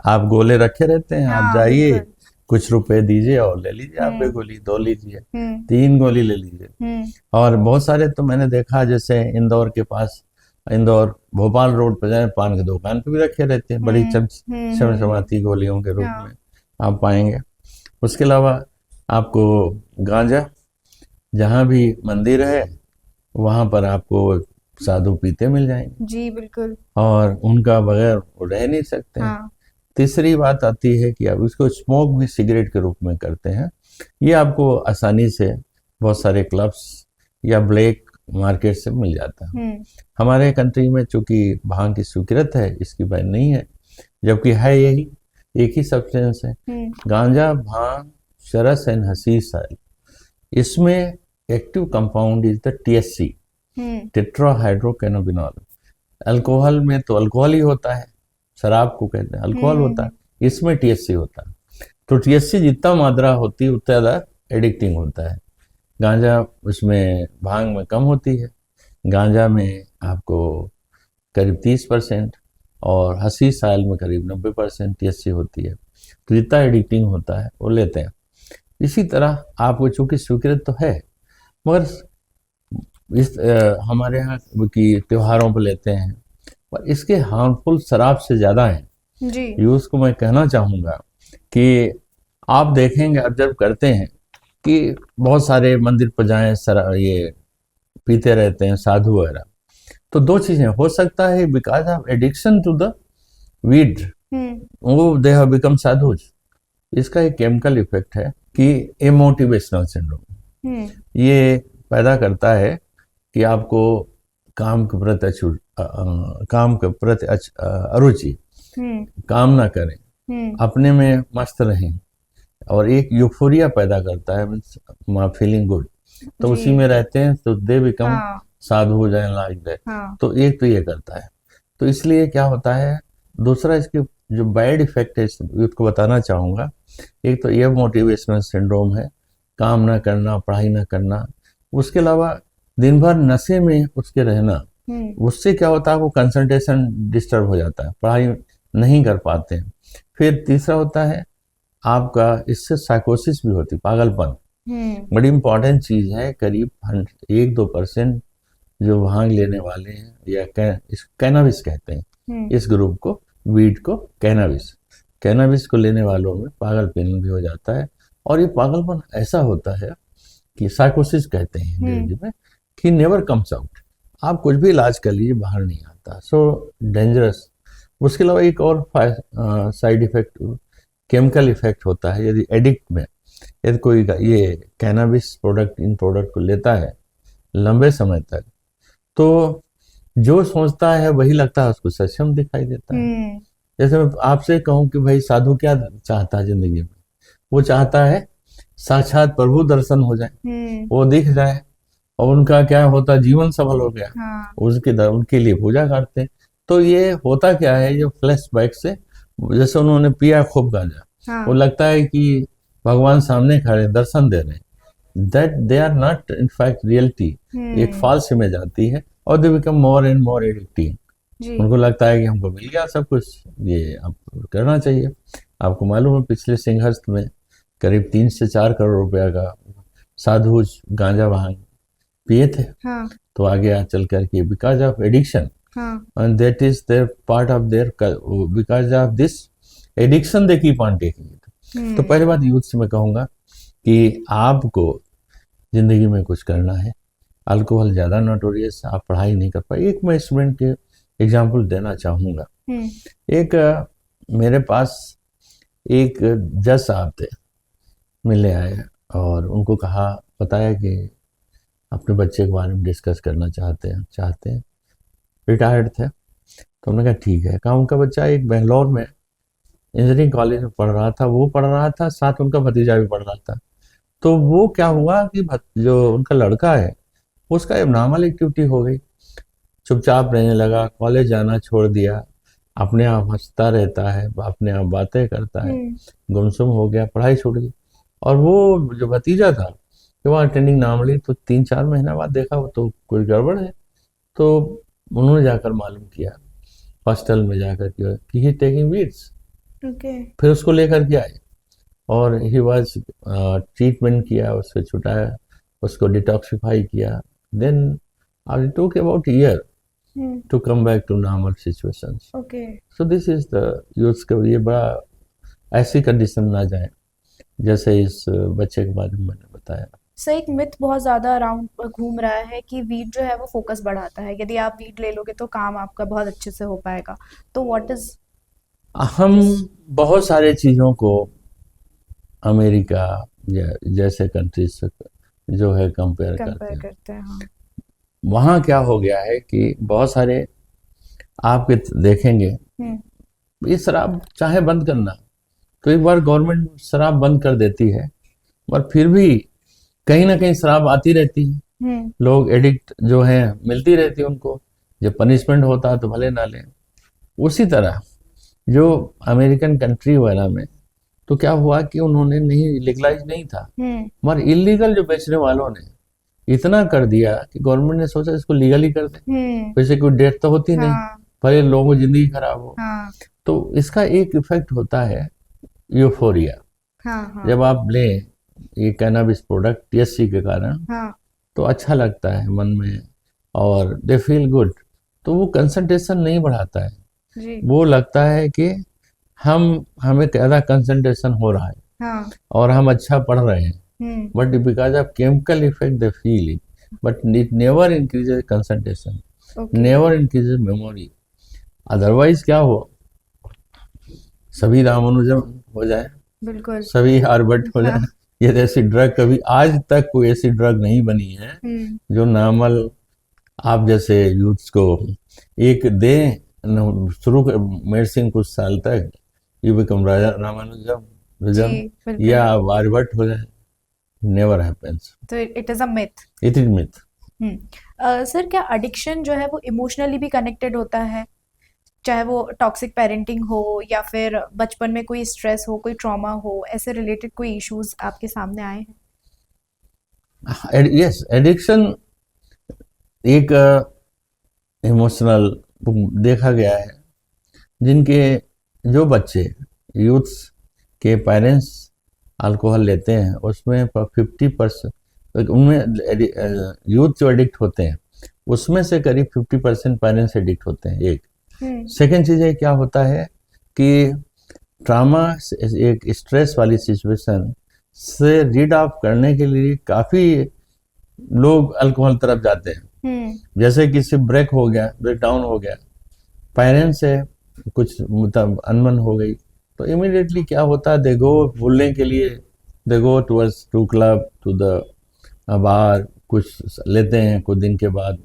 आप गोले रखे रहते हैं, आप जाइए, कुछ रुपए दीजिए और ले लीजिए, आप 1 गोली 2 लीजिए, 3 गोली ले लीजिए। और बहुत सारे तो मैंने देखा, जैसे इंदौर के पास, इंदौर भोपाल रोड पर जाए, पान की दुकान पे भी रखे रहते हैं, बड़ी चमचमाती गोलियों के रूप में आप पाएंगे। उसके अलावा आपको गांजा, जहाँ भी मंदिर है वहाँ पर आपको साधु पीते मिल जाएंगे, जी बिल्कुल, और उनका बगैर वो रह नहीं सकते हैं। तीसरी बात आती है कि आप इसको स्मोक भी सिगरेट के रूप में करते हैं, ये आपको आसानी से बहुत सारे क्लब्स या ब्लैक मार्केट से मिल जाता है। हमारे कंट्री में चूंकि भांग की स्वीकृत है, इसकी बैन नहीं है, जबकि है यही एक ही सब्सटेंस है। गांजा, भांग, चरस एंड हशीश ऑयल, इसमें active compound is the THC, tetrahydrocannabinol. Alcohol में तो अल्कोहल ही होता है, शराब को कहते हैं अल्कोहल होता है, इसमें THC होता है। तो THC जितना मात्रा होती है उतना ज़्यादा एडिक्टिंग होता है। गांजा उसमें, भांग में कम होती है, गांजा में आपको करीब 30% और हशीश ऑयल में करीब 90% THC होती है। तो जितना एडिक्टिंग होता है वो लेते हैं। इसी तरह आपको चूंकि स्वीकृत तो है, मगर इस हमारे यहाँ की त्योहारों पर लेते हैं, पर इसके हार्मफुल शराब से ज़्यादा हैं। जी। यूज़ को मैं कहना चाहूँगा कि आप देखेंगे, ऑब्जर्व करते हैं कि बहुत सारे मंदिर पर जाएं ये पीते रहते हैं साधु वगैरह। तो दो चीज़ें हो सकता है, because of addiction to the weed वो दे हैव बिकम साधुज। इसका एक केमिकल इफेक्ट है कि इमोटिवेशनल सिंड्रोम, ये पैदा करता है कि आपको काम के प्रति अरुचि, काम ना करें, अपने में मस्त रहें, और एक यूफोरिया पैदा करता है, मीन्स फीलिंग गुड, तो उसी में रहते हैं, तो दे बिकम साधु हो जाए लाइक दैट। तो एक तो ये करता है। तो इसलिए क्या होता है, दूसरा इसके जो बैड इफेक्ट है उसको बताना चाहूँगा। एक तो ये मोटिवेशनल सिंड्रोम है, काम ना करना, पढ़ाई ना करना, उसके अलावा दिन भर नशे में उसके रहना, उससे क्या होता है, वो कंसंट्रेशन डिस्टर्ब हो जाता है, पढ़ाई नहीं कर पाते हैं। फिर तीसरा होता है आपका, इससे साइकोसिस भी होती है, पागलपन। बड़ी इंपॉर्टेंट चीज है, करीब 1-2% जो भांग लेने वाले हैं, या कैनाबिस कहते हैं इस ग्रुप को, वीड को कैनाबिस को लेने वालों में पागलपन भी हो जाता है। और ये पागलपन ऐसा होता है कि साइकोसिस कहते हैं अंग्रेजी में, कि नेवर कम्स आउट। आप कुछ भी इलाज कर लीजिए, बाहर नहीं आता, सो डेंजरस। उसके अलावा एक और साइड इफेक्ट, केमिकल इफेक्ट होता है। यदि एडिक्ट में यदि कोई ये कैनाबिस प्रोडक्ट, इन प्रोडक्ट को लेता है लंबे समय तक, तो जो सोचता है वही लगता है उसको सक्षम दिखाई देता है। जैसे मैं आपसे कहूँ कि भाई साधु क्या चाहता है जिंदगी में, वो चाहता है साक्षात प्रभु दर्शन हो जाए, वो दिख जाए, और उनका क्या होता है, जीवन सफल हो गया। उनके लिए पूजा करते हैं। तो ये होता क्या है, ये फ्लैशबैक से, जैसे उन्होंने पिया खूब गांजा, वो लगता है कि भगवान सामने खड़े दर्शन दे रहे हैं, that they are not in fact reality, एक फॉल्स इमेज आती है, और they become more and more addictive. उनको लगता है कि हमको मिल गया सब कुछ, ये अब करना चाहिए। आपको मालूम है पिछले सिंहस्थ में करीब 3 से 4 करोड़ रुपया का साधु गांजा भांग पिए थे। तो आगे चल करके because of addiction, and that is their part of their, because of this addiction they keep on taking it। तो पहली बात यूथ से मैं कहूँगा कि आपको जिंदगी में कुछ करना है। अल्कोहल ज़्यादा नोटोरियस, आप पढ़ाई नहीं कर पाए। एक मैं स्टूडेंट के एग्जाम्पल देना चाहूँगा। एक मेरे पास एक जज साहब थे, मिलने आए और उनको बताया कि अपने बच्चे के बारे में डिस्कस करना चाहते हैं। रिटायर्ड थे, तो उन्होंने कहा ठीक है। कहा उनका बच्चा एक बेंगलोर में इंजीनियरिंग कॉलेज में पढ़ रहा था, वो पढ़ रहा था, साथ उनका भतीजा भी पढ़ रहा था। तो वो क्या हुआ कि जो उनका लड़का है उसका एबनॉर्मल एक्टिविटी हो गई, चुपचाप रहने लगा, कॉलेज जाना छोड़ दिया, अपने आप हंसता रहता है, अपने आप बातें करता है, गुमसुम हो गया, पढ़ाई छूट गई। और वो जो भतीजा था वो अटेंडिंग नॉर्मली, तो 3-4 महीना बाद देखा वो तो कोई गड़बड़ है। तो उन्होंने जाकर मालूम किया हॉस्टल में जाकर कि ही टेकिंग वीड्स। फिर उसको लेकर के आए और ही वाज ट्रीटमेंट किया, उसको छुटाया, उसको डिटॉक्सिफाई किया। Then I took about year to come back to normal situations. So this is the youth का। ये बड़ा ऐसी कंडीशन ना जाए जैसे इस बच्चे के बारे में मैंने बताया। सर, एक मिथ बहुत ज़्यादा अराउंड घूम रहा है कि वीड जो है वो फोकस बढ़ाता है, यदि आप वीड ले लोगे तो काम आपका बहुत अच्छे से हो पाएगा। तो व्हाट इज, हम बहुत सारे चीज़ों को अमेरिका जैसे कंट्रीज से जो है कंपेयर करते हैं। वहाँ क्या हो गया है कि बहुत सारे आपके देखेंगे, ये शराब चाहे बंद करना, तो एक बार गवर्नमेंट शराब बंद कर देती है पर फिर भी कहीं ना कहीं शराब आती रहती है, लोग एडिक्ट जो हैं मिलती रहती है उनको, जब पनिशमेंट होता है तो भले ना लें। उसी तरह जो अमेरिकन कंट्री वगैरह में तो क्या हुआ कि उन्होंने नहीं लीगलाइज नहीं था, मगर इलीगल जो बेचने वालों ने इतना कर दिया कि गवर्नमेंट ने सोचा इसको लीगल ही कर दे, वैसे कोई डेट तो होती नहीं, भले लोगों की जिंदगी खराब हो। तो इसका एक इफेक्ट होता है यूफोरिया। जब आप लें ये कैनाबिस प्रोडक्ट THC के कारण तो अच्छा लगता है मन में और दे फील गुड, तो वो कंसंट्रेशन नहीं बढ़ाता है, वो लगता है कि हमें ज़्यादा कंसंट्रेशन हो रहा है और हम अच्छा पढ़ रहे हैं, but because of chemical effect they feel it, but it never increases concentration, never increases memory. Otherwise क्या हो, सभी रामानुजम हो जाए, बिल्कुल सभी हार्वर्ड हो जाए, ये ऐसी ड्रग कभी आज तक कोई ऐसी ड्रग नहीं बनी है जो नॉर्मल आप जैसे यूथ्स को एक दे शुरू मेडिसिन कुछ साल तक यू बिकम रामानुजम या हार्वर्ड हो जाए, नेवर हैपेंस। तो it is a myth. It is myth. Sir क्या एडिक्शन जो है वो इमोशनली भी कनेक्टेड होता है, चाहे वो टॉक्सिक पेरेंटिंग हो या फिर बचपन में कोई स्ट्रेस हो, कोई ट्रॉमा हो, ऐसे रिलेटेड कोई इश्यूज आपके सामने आए हैं? यस, एडिक्शन एक इमोशनल देखा गया है, जिनके जो बच्चे यूथ्स के पेरेंट्स अल्कोहल लेते हैं उसमें 50% उनमें यूथ जो एडिक्ट होते हैं उसमें से करीब 50% पेरेंट्स एडिक्ट होते हैं। एक सेकेंड चीज़ है क्या होता है कि ट्रामा, एक स्ट्रेस वाली सिचुएशन से रीड ऑफ करने के लिए काफ़ी लोग अल्कोहल तरफ जाते हैं। जैसे किसी ब्रेक हो गया, ब्रेक डाउन हो गया, पेरेंट्स से कुछ मतलब अनबन हो गई, तो इमीडिएटली क्या होता है, दे गो भूलने के लिए, they go towards to club, to the bar, कुछ लेते हैं, कुछ दिन के बाद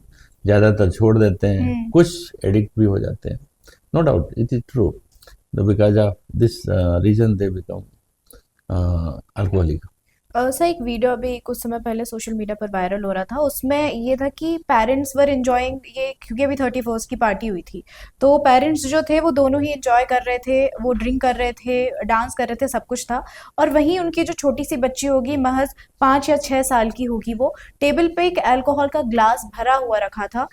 ज़्यादातर छोड़ देते हैं, कुछ एडिक्ट भी हो जाते हैं। No doubt it is true, because of this reason they become alcoholic. Sir एक वीडियो अभी कुछ समय पहले सोशल मीडिया पर वायरल हो रहा था, उसमें ये था कि पेरेंट्स वर एंजॉयिंग ये, क्योंकि अभी 31st की पार्टी हुई थी, तो पेरेंट्स जो थे वो दोनों ही एंजॉय कर रहे थे, वो ड्रिंक कर रहे थे, डांस कर रहे थे, सब कुछ था। और वहीं उनकी जो छोटी सी बच्ची होगी, महज 5 या 6 साल की होगी, वो टेबल पे एक अल्कोहल का ग्लास भरा हुआ रखा था।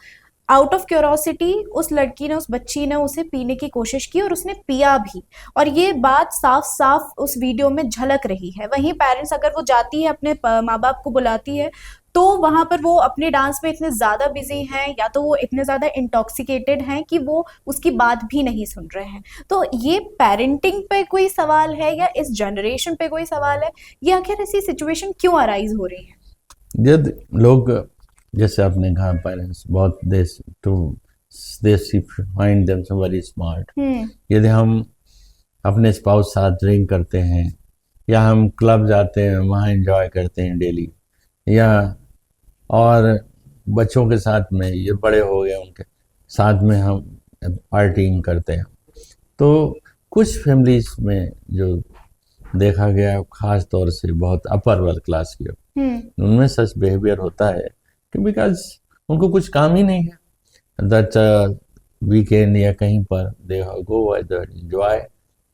आउट ऑफ क्यूरोसिटी उस लड़की ने, उस बच्ची ने उसे पीने की कोशिश की और उसने पिया भी, और ये बात साफ साफ उस वीडियो में झलक रही है। वहीं पेरेंट्स अगर वो जाती है अपने माँ बाप को बुलाती है तो वहां पर वो अपने डांस में इतने ज्यादा बिजी हैं या तो वो इतने ज्यादा इंटॉक्सिकेटेड हैं कि वो उसकी बात भी नहीं सुन रहे हैं। तो ये पेरेंटिंग पे कोई सवाल है या इस जनरेशन पे कोई सवाल है, ये आखिर ऐसी सिचुएशन क्यों अराइज हो रही है? यदि लोग, जैसे आपने कहा, पेरेंट्स बहुत they find them very smart. यदि हम अपने स्पाउस साथ ड्रिंक करते हैं या हम क्लब जाते हैं, वहाँ एंजॉय करते हैं डेली, या और बच्चों के साथ में, ये बड़े हो गए उनके साथ में हम पार्टिंग करते हैं, तो कुछ फैमिलीज में जो देखा गया, खास तौर से बहुत अपर वर्ग क्लास के, उनमें सच बिहेवियर होता है कि बिकॉज उनको कुछ काम ही नहीं है, दैट वीकेंड या कहीं पर they go enjoy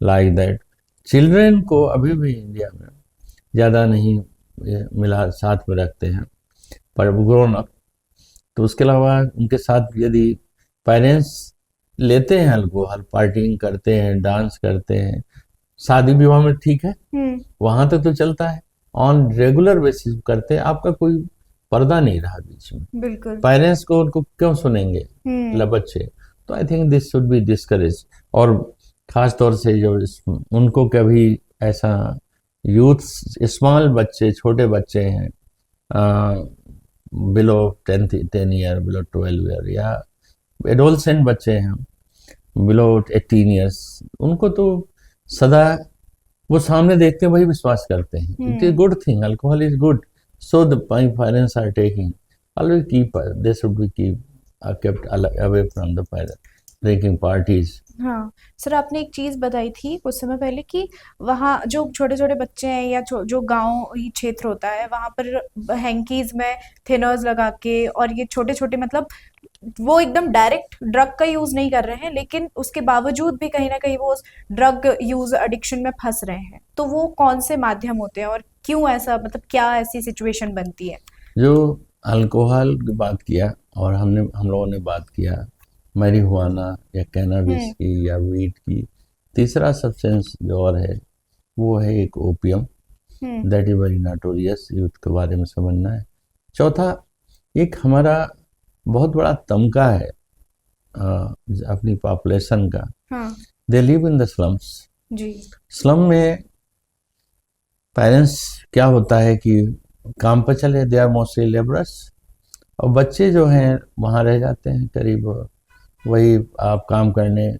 like that. Children को अभी भी इंडिया में ज़्यादा नहीं मिला साथ में रखते हैं, पर ग्रोन अप, तो उसके अलावा उनके साथ यदि पेरेंट्स लेते हैं अल्कोहल, पार्टिंग करते हैं, डांस करते हैं, शादी विवाह में ठीक है, वहां तक तो चलता है, ऑन रेगुलर बेसिस करते हैं, आपका कोई पर्दा नहीं रहा बीच में। बिल्कुल। पेरेंट्स को उनको क्यों सुनेंगे बच्चे? तो I think this should be discourage, और खास तौर से जो उनको कभी ऐसा यूथ, स्मॉल बच्चे, छोटे बच्चे हैं, बिलो 10 ईयर, बिलो 12 ईयर, या एडोलसेंट बच्चे हैं बिलो 18 ईयर्स, उनको तो सदा वो सामने देखते हैं, वही विश्वास करते हैं। It is good thing, alcohol is good, so the parents are taking, always keep, they should be kept away from the parents. Drinking parties. हाँ सर, आपने एक चीज बताई थी कुछ समय पहले कि वहाँ जो छोटे छोटे बच्चे हैं या जो गांव ही क्षेत्र होता है वहां पर हैंकीज में थिनर्स लगा के, और ये छोटे छोटे मतलब वो एकदम डायरेक्ट ड्रग का यूज नहीं कर रहे हैं, लेकिन उसके बावजूद भी कहीं ना कहीं वो उस ड्रग यूज एडिक्शन में फंस रहे हैं। तो वो कौन से माध्यम होते हैं और क्यों ऐसा, मतलब क्या ऐसी सिचुएशन बनती है? जो अल्कोहल की बात किया और हम लोगों ने बात किया मैरिजुआना या कैनाबिस हम्म। की या वीट की। तीसरा सब्सटेंस जो और है वो है एक opium, hmm. That is very notorious, youth के बारे में समझना है। चौथा, एक हमारा बहुत बड़ा तमका है अपनी पॉपुलेशन का, हाँ they live in the slums. जी। स्लम में पेरेंट्स क्या होता है कि काम पर चले, दे आर मोस्टली लेबरर्स, और बच्चे जो हैं वहाँ रह जाते हैं करीब वही आप काम करने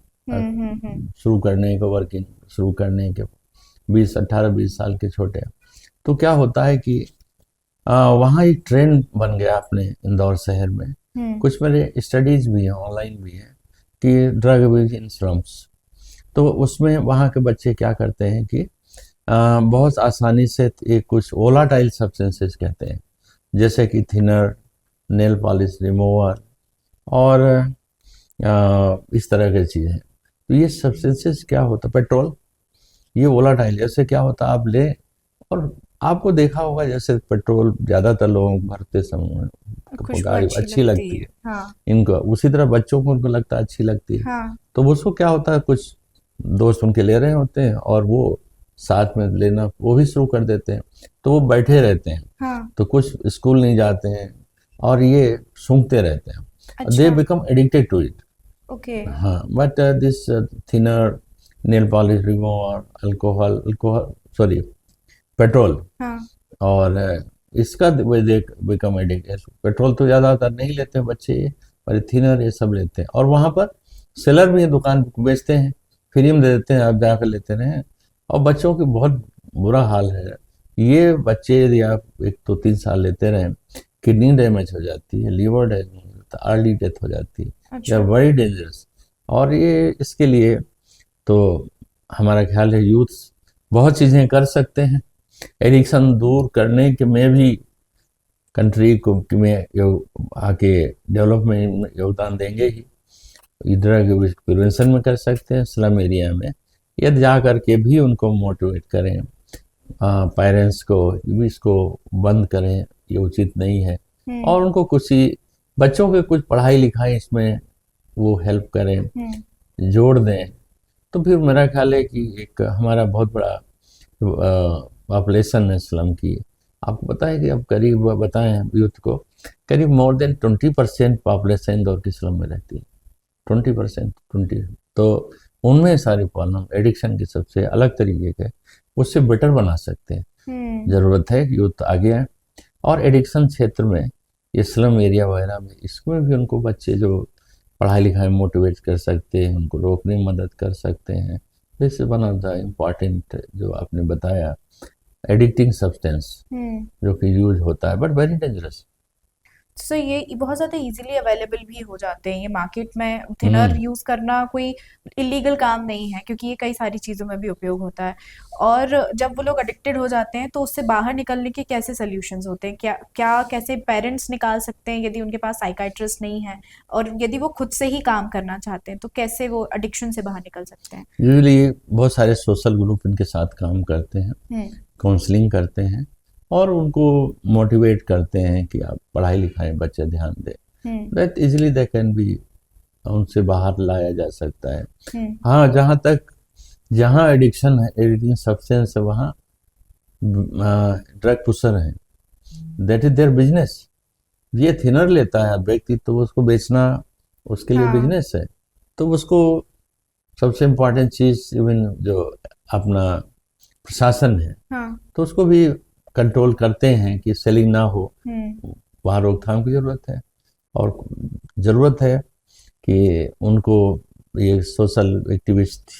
शुरू करने के, वर्किंग शुरू करने के 18-20 साल के छोटे। तो क्या होता है कि वहाँ एक ट्रेंड बन गया अपने इंदौर शहर में, कुछ मेरे स्टडीज भी हैं, ऑनलाइन भी हैं, कि ड्रग अब्यूज इन स्लम्स। तो उसमें वहाँ के बच्चे क्या करते हैं कि बहुत आसानी से एक कुछ वोलाटाइल सब्सटेंसेस कहते हैं, जैसे कि थिनर, नेल पॉलिश रिमूवर और इस तरह की चीज़ें। तो ये सब्सटेंसेस क्या होता है, पेट्रोल, ये वोलाटाइल, जैसे क्या होता है आप ले, और आपको देखा होगा जैसे पेट्रोल ज़्यादातर लोगों को भरते समय खुशबू गाड़ी अच्छी लगती है हाँ। इनको, उसी तरह बच्चों को उनको लगता है अच्छी लगती है। हाँ। तो उसको क्या होता है, कुछ दोस्त उनके ले रहे होते हैं और वो साथ में लेना वो भी शुरू कर देते हैं, तो वो बैठे रहते हैं। हाँ। तो कुछ स्कूल नहीं जाते हैं और ये सूंघते रहते हैं, दे अच्छा। Become addicted to it. Okay. हाँ, but this thinner, nail polish remover, alcohol sorry petrol, हाँ। और इसका दे बिकम एडिक्टेड। पेट्रोल तो ज़्यादातर नहीं लेते हैं बच्चे, और थिनर ये सब लेते हैं, और वहाँ पर सेलर भी दुकान बेचते हैं, फ्री में दे देते हैं, आप जाकर लेते रहें। और बच्चों की बहुत बुरा हाल है, ये बच्चे यदि आप 1 तो 3 साल लेते रहें, किडनी डैमेज हो जाती है, लीवर डैमेज हो जाता है, अर्ली डेथ हो जाती है, अच्छा। या वेरी डेंजरस। और ये इसके लिए तो हमारा ख्याल है यूथ बहुत चीज़ें कर सकते हैं एडिक्शन दूर करने के में भी, कंट्री को में आके डेवलपमेंट में योगदान देंगे ही। ड्रग प्रिवेंशन में कर सकते हैं, स्लम एरिया में यदि जा करके भी उनको मोटिवेट करें, पेरेंट्स को भी इसको बंद करें, ये उचित नहीं है, और उनको कुछ ही बच्चों के कुछ पढ़ाई लिखाई इसमें वो हेल्प करें, जोड़ दें। तो फिर मेरा ख्याल है कि एक हमारा बहुत बड़ा पॉपुलेशन है स्लम की। आपको पता है कि अब करीब बताएं यूथ को, करीब मोर देन 20% पॉपुलेशन इंदौर की स्लम में रहती है। 20%, 20। तो उनमें सारी प्रॉब्लम एडिक्शन की सबसे अलग तरीके के उससे बेटर बना सकते हैं। ज़रूरत है कि यूथ आगे आए, और एडिक्शन क्षेत्र में ये स्लम एरिया वगैरह में, इसमें भी उनको बच्चे जो पढ़ाई लिखाई में मोटिवेट कर सकते हैं, उनको रोकने में मदद कर सकते हैं। This is one of the important जो आपने बताया, एडिक्टिंग सब्सटेंस जो कि यूज होता है, बट वेरी डेंजरस। सो ये बहुत ज़्यादा इजीली अवेलेबल भी हो जाते हैं ये मार्केट में। थिनर यूज़ करना कोई इलीगल काम नहीं है, क्योंकि ये कई सारी चीज़ों में भी उपयोग होता है। और जब वो लोग एडिक्टेड हो जाते हैं तो उससे बाहर निकलने के कैसे सॉल्यूशंस होते हैं? क्या कैसे पेरेंट्स निकाल सकते हैं यदि उनके पास साइकाइट्रिस्ट नहीं है, और यदि वो खुद से ही काम करना चाहते हैं तो कैसे वो एडिक्शन से बाहर निकल सकते हैं? यूजुअली बहुत सारे सोशल ग्रुप इनके साथ काम करते हैं, काउंसलिंग करते हैं, और उनको मोटिवेट करते हैं कि आप पढ़ाई लिखाई बच्चे ध्यान दें। That easily they can be, उनसे बाहर लाया जा सकता है। हाँ, जहाँ एडिक्शन है, एडिक्टिंग सब्सटेंस है, वहाँ ड्रग पुशर हैं, दैट इज देयर बिजनेस। ये थिनर लेता है व्यक्ति तो उसको बेचना उसके लिए बिजनेस है। तो उसको सबसे इम्पोर्टेंट चीज़ इवन जो अपना प्रशासन है, तो उसको भी कंट्रोल करते हैं कि सेलिंग ना हो, वहाँ रोकथाम की ज़रूरत है। और ज़रूरत है कि उनको ये सोशल एक्टिविस्ट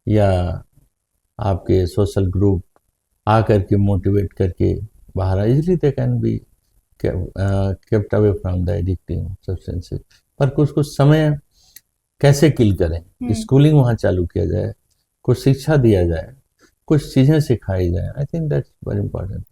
या आपके सोशल ग्रुप आकर के मोटिवेट करके बाहर, easily they can be kept away from the addicting substances. पर कुछ समय कैसे किल करें, स्कूलिंग वहाँ चालू किया जाए, कुछ शिक्षा दिया जाए, कुछ चीज़ें सिखाई जाए। I think that's very important.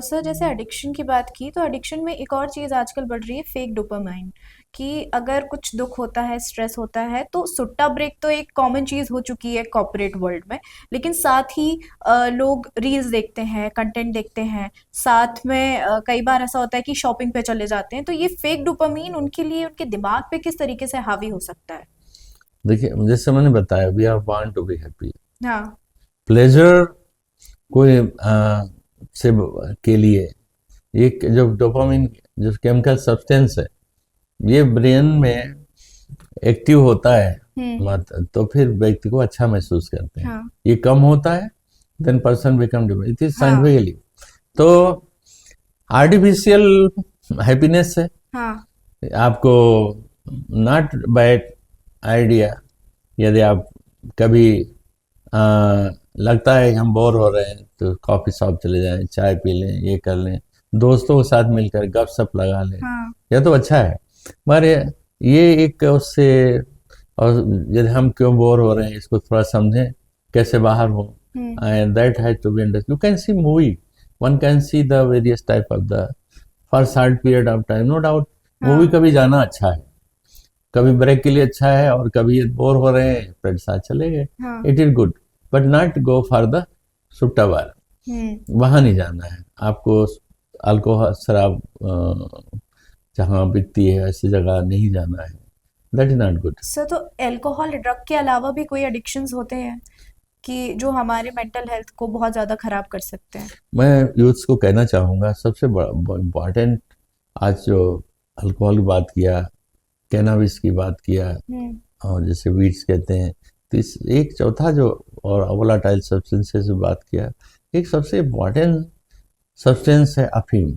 Sir जैसे एडिक्शन की बात की तो एडिक्शन में एक और चीज़ आजकल बढ़ रही है, फेक डोपामाइन। कि अगर कुछ दुख होता है, स्ट्रेस होता है, तो सुट्टा ब्रेक तो एक कॉमन चीज़ हो चुकी है कॉर्पोरेट वर्ल्ड में, लेकिन साथ ही लोग रील्स देखते हैं, कंटेंट देखते हैं, साथ में कई बार ऐसा होता है कि शॉपिंग पे चले जाते हैं। तो ये फेक डोपामाइन उनके लिए उनके दिमाग पे किस तरीके से हावी हो सकता है? देखिए, जैसे मैंने बताया, we are want to be happy. हाँ। प्लेजर कोई से के लिए ये जो डोपामिन जो केमिकल सब्सटेंस है, ये ब्रेन में एक्टिव होता है तो फिर व्यक्ति को अच्छा महसूस करते हैं। हाँ। ये कम होता है then person become depressed. It is हाँ। साइंटिफिकली। तो आर्टिफिशियल हैप्पीनेस है। हाँ। आपको नॉट बैड आइडिया, यदि आप कभी लगता है कि हम बोर हो रहे हैं तो कॉफी शॉप चले जाएं, चाय पी लें, ये कर लें, दोस्तों के साथ मिलकर गपशप लगा लें, हाँ। यह तो अच्छा है। मगर ये एक उससे, और यदि हम क्यों बोर हो रहे हैं इसको थोड़ा समझें, कैसे बाहर हो, and that has to be understood. You can see movie, one can see the various type of the for short period of time, no doubt. Movie कभी जाना अच्छा है, कभी ब्रेक के लिए अच्छा है, और कभी बोर हो रहे हैं फ्रेंड साथ चले गए, it is good, but not go for the सुट्टा बार। वहां नहीं जाना है आपको। अल्कोहल, शराब जहाँ बिकती है ऐसी जगह नहीं जाना है, that is not good. Sir तो अल्कोहल, ड्रग के अलावा भी कोई एडिक्शंस होते हैं कि जो हमारे मेंटल हेल्थ को बहुत ज़्यादा खराब कर सकते हैं? मैं यूथ्स को कहना चाहूँगा, सबसे बड़ा इम्पॉर्टेंट, आज जो अल्कोहल की बात किया, कैनाबिस की बात किया, और जैसे वीड्स कहते हैं, तो इस एक चौथा जो और वोलाटाइल सब्सटेंसेस से बात किया, एक सबसे इम्पॉर्टेंट सब्सटेंस है अफीम,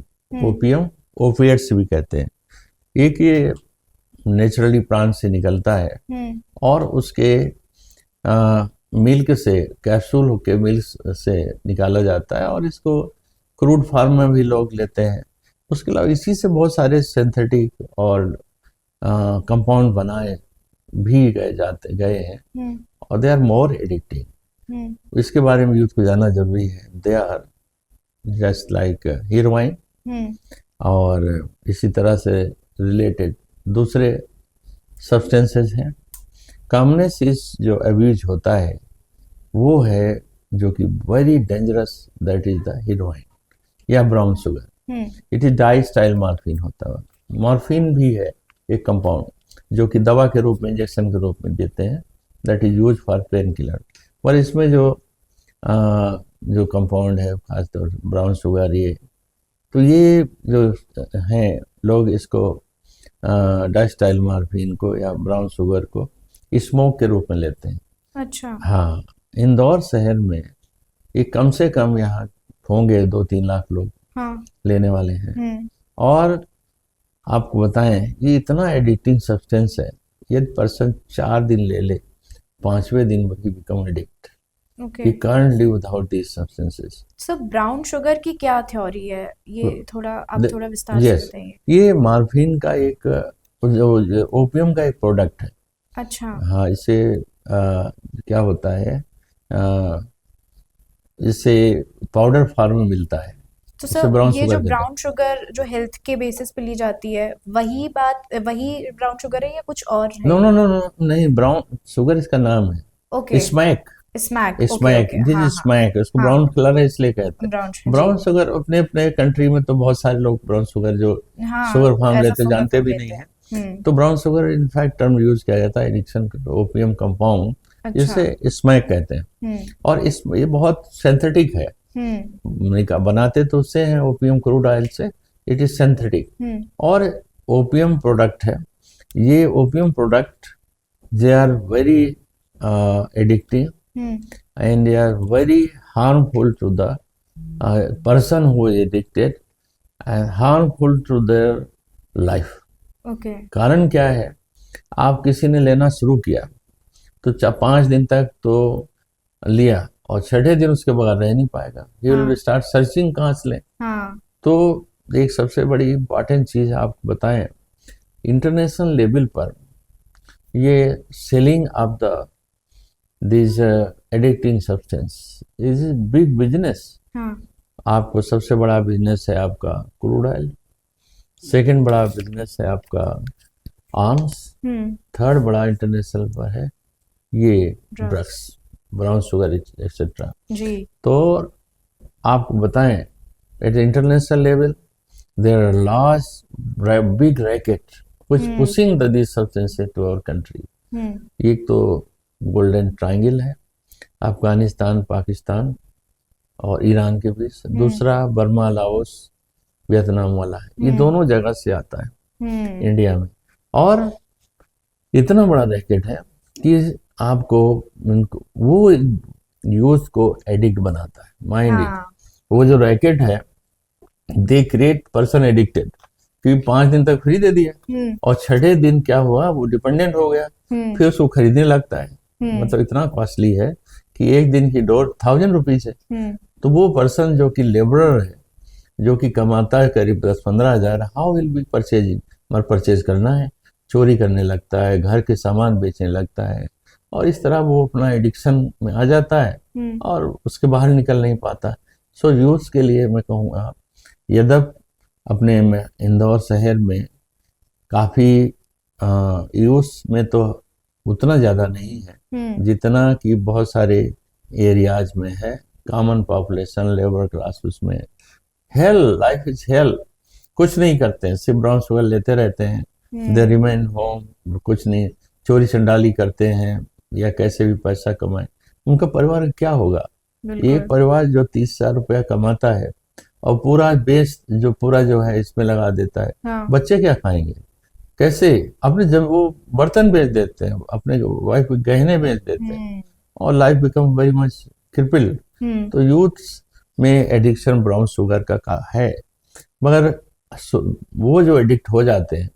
ओपियम, ओपिएट्स भी कहते हैं। एक ये नेचुरली प्लांट से निकलता है, और उसके मिल्क से, कैप्सूल होके मिल्क से निकाला जाता है, और इसको क्रूड फार्म में भी लोग लेते हैं। उसके अलावा इसी से बहुत सारे सिंथेटिक और कंपाउंड बनाए भी गए हैं, और दे आर मोर एडिक्टिव। इसके बारे में यूथ को जानना जरूरी है। They are just like heroin, और इसी तरह से रिलेटेड दूसरे सब्सटेंसेस हैं। कामनेसिस जो अब्यूज होता है वो है जो कि very dangerous, that is the heroin या brown sugar. It is diacetyl morphine होता है। मॉर्फिन भी है एक कंपाउंड जो कि दवा के रूप में, इंजेक्शन के रूप में देते हैं, that is use for pain killer. पर इसमें जो कंपाउंड है, खासतौर ब्राउन शुगर, ये जो हैं, लोग इसको डाई स्टाइल मॉर्फिन को या ब्राउन शुगर को स्मोक के रूप में लेते हैं। अच्छा। हाँ, इंदौर शहर में ये कम से कम यहाँ होंगे 2-3 लाख लोग लेने वाले हैं। और आपको बताएं, ये इतना एडिक्टिंग सब्सटेंस है, यदि पर्सन 4 दिन ले 5वें दिन he become addict. He can't live without these substances. So brown sugar की क्या थ्योरी है? ये थोड़ा आप थोड़ा विस्तार से बताइए। ये मॉर्फिन का एक, जो ओपियम का एक प्रोडक्ट है। अच्छा। हाँ, इसे क्या होता है, इससे पाउडर फॉर्म में मिलता है। तो सर ये जो ब्राउन शुगर जो हेल्थ के बेसिस पे ली जाती है, वही ब्राउन शुगर है या कुछ और है? नो नो नो नो, नहीं, ब्राउन शुगर इसका नाम है। ओके। स्मैक, स्मैक, उसको ब्राउन कलर है इसलिए कहते हैं। ब्राउन शुगर अपने अपने कंट्री में तो बहुत सारे लोग ब्राउन शुगर जो शुगर फार्म लेते जानते भी नहीं है। तो brown sugar in fact term use किया जाता है एडिक्शन, ओपियम कंपाउंड, जिसे स्मैक कहते हैं। और ये बहुत सिंथेटिक है, बनाते तो उससे हैं, ओपियम क्रूड ऑयल से, इट इज सिंथेटिक और ओपियम प्रोडक्ट है। ये opium product they are very addictive and they are very harmful to the person who is addicted and harmful to their life. Okay. कारण क्या है, आप किसी ने लेना शुरू किया तो 5 दिन तक तो लिया, और 6ठे दिन उसके बगैर रह नहीं पाएगा। He will start searching कहाँ से लें। तो एक सबसे बड़ी इम्पॉर्टेंट चीज़ आपको बताएं, इंटरनेशनल लेवल पर ये selling of the this addicting substance is big business. हाँ। आपको सबसे बड़ा बिजनेस है आपका क्रूड ऑयल, सेकंड बड़ा बिजनेस है आपका आर्म्स, थर्ड बड़ा इंटरनेशनल पर है ये ड्रग्स, ब्राउन शुगर एक्सेट्रा। जी। तो आपको बताएं at international level there are large big racket which pushing this substances to our country. एक तो गोल्डन ट्रायंगल है अफगानिस्तान, पाकिस्तान और ईरान के बीच, दूसरा बर्मा, लाओस, वियतनाम वाला है। ये दोनों जगह से आता है इंडिया में, और इतना बड़ा रैकेट है कि आपको वो यूथ को एडिक्ट बनाता है, माइंड इट। वो जो रैकेट है दे क्रिएट पर्सन एडिक्टेड, क्योंकि 5 दिन तक फ्री दे दिया और 6ठे दिन क्या हुआ, वो डिपेंडेंट हो गया, फिर उसको खरीदने लगता है। मतलब इतना कॉस्टली है कि एक दिन की डोर 1000 रुपीज है। तो वो पर्सन जो कि लेबरर है, जो कि कमाता है करीब 10-15 हज़ार, हाउ विल बी परचेजिंग, मगर परचेज करना है, चोरी करने लगता है, घर के सामान बेचने लगता है, और इस तरह वो अपना एडिक्शन में आ जाता है और उसके बाहर निकल नहीं पाता। सो यूथ के लिए मैं कहूँगा, यद्यप अपने इंदौर शहर में काफ़ी यूथ में तो उतना ज़्यादा नहीं है जितना कि बहुत सारे एरियाज में है, कॉमन पॉपुलेशन, लेबर क्लास, उसमें हेल, लाइफ इज हेल। कुछ नहीं करते हैं, सिर्फ ब्राउन शुगर लेते रहते हैं, दे रिमेन होम, कुछ नहीं, चोरी चंडाली करते हैं या कैसे भी पैसा कमाए। उनका परिवार क्या होगा? एक परिवार जो 30,000 रुपया कमाता है और पूरा बेस जो है इसमें लगा देता है, हाँ। बच्चे क्या खाएंगे, कैसे? अपने जब वो बर्तन बेच देते हैं, अपने वाइफ के गहने बेच देते हैं, और life become very much cripple. तो यूथ में एडिक्शन ब्राउन शुगर का है, मगर वो जो एडिक्ट हो जाते हैं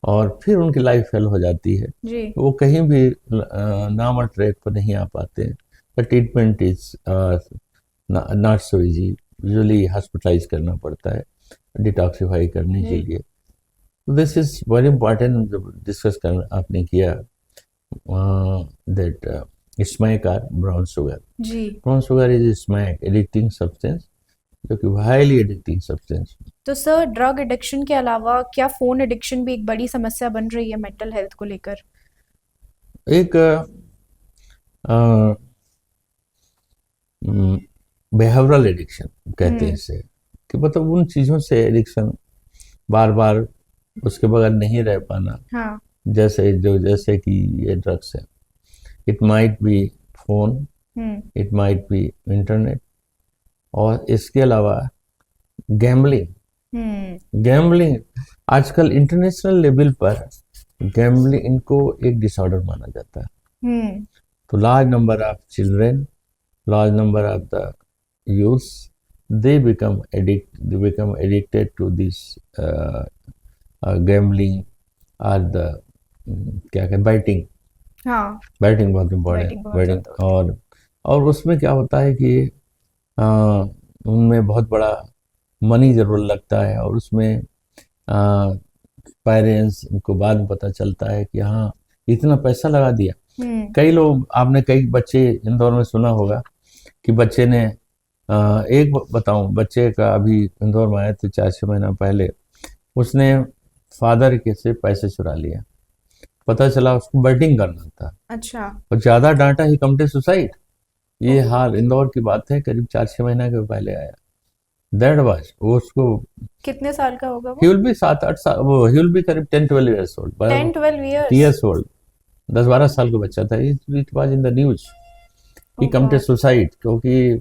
और फिर उनकी लाइफ फेल हो जाती है जी। वो कहीं भी नॉर्मल ट्रैक पर नहीं आ पाते हैं। The treatment is not so easy, usually hospitalise करना पड़ता है डिटॉक्सिफाई करने के लिए। दिस इज वेरी इंपॉर्टेंट जो डिस्कस कर आपने किया, दैट स्मैक और ब्राउन शुगर। जी। Brown sugar is smack, addicting substance, जो कि हाईली एडिक्टिंग सब्सटेंस। तो सर, ड्रग एडिक्शन के अलावा क्या फोन एडिक्शन भी एक बड़ी समस्या बन रही है मेंटल हेल्थ को लेकर? एक बिहेवियरल एडिक्शन कहते हैं इसे, कि मतलब उन चीज़ों से एडिक्शन, बार बार उसके बगैर नहीं रह पाना। हाँ। जैसे कि ये ड्रग्स है, it might be phone, it might be internet, और इसके अलावा गैम्बलिंग आजकल इंटरनेशनल लेवल पर गैम्बलिंग इनको एक डिसऑर्डर माना जाता है। तो large number of children, large number of the youths, they become addicted to this gambling or the क्या कहते बैटिंग। हाँ। बैटिंग बहुत इम्पोर्टेंट, बैटिंग। और उसमें क्या होता है कि उनमें बहुत बड़ा मनी जरूर लगता है, और उसमें पेरेंट्स उनको बाद में पता चलता है कि हाँ इतना पैसा लगा दिया। कई लोग, आपने कई बच्चे इंदौर में सुना होगा कि बच्चे ने एक बताऊं, बच्चे का अभी इंदौर में आए थे 4-6 महीना पहले, उसने फादर के से पैसे चुरा लिया, पता चला उसको बैटिंग करना था। अच्छा। और ज्यादा डांटा, ही कमिटेड सुसाइड। ये हाल इंदौर की बात है, करीब 4-6 महीना के पहले आया। दैट वाज, वो उसको कितने साल का होगा वो? ही विल बी 7-8 साल, वो ही विल बी करीब 10-12 इयर्स ओल्ड। 10-12 years old, 10-12 साल का बच्चा था। It was in the news, he committed suicide, क्योंकि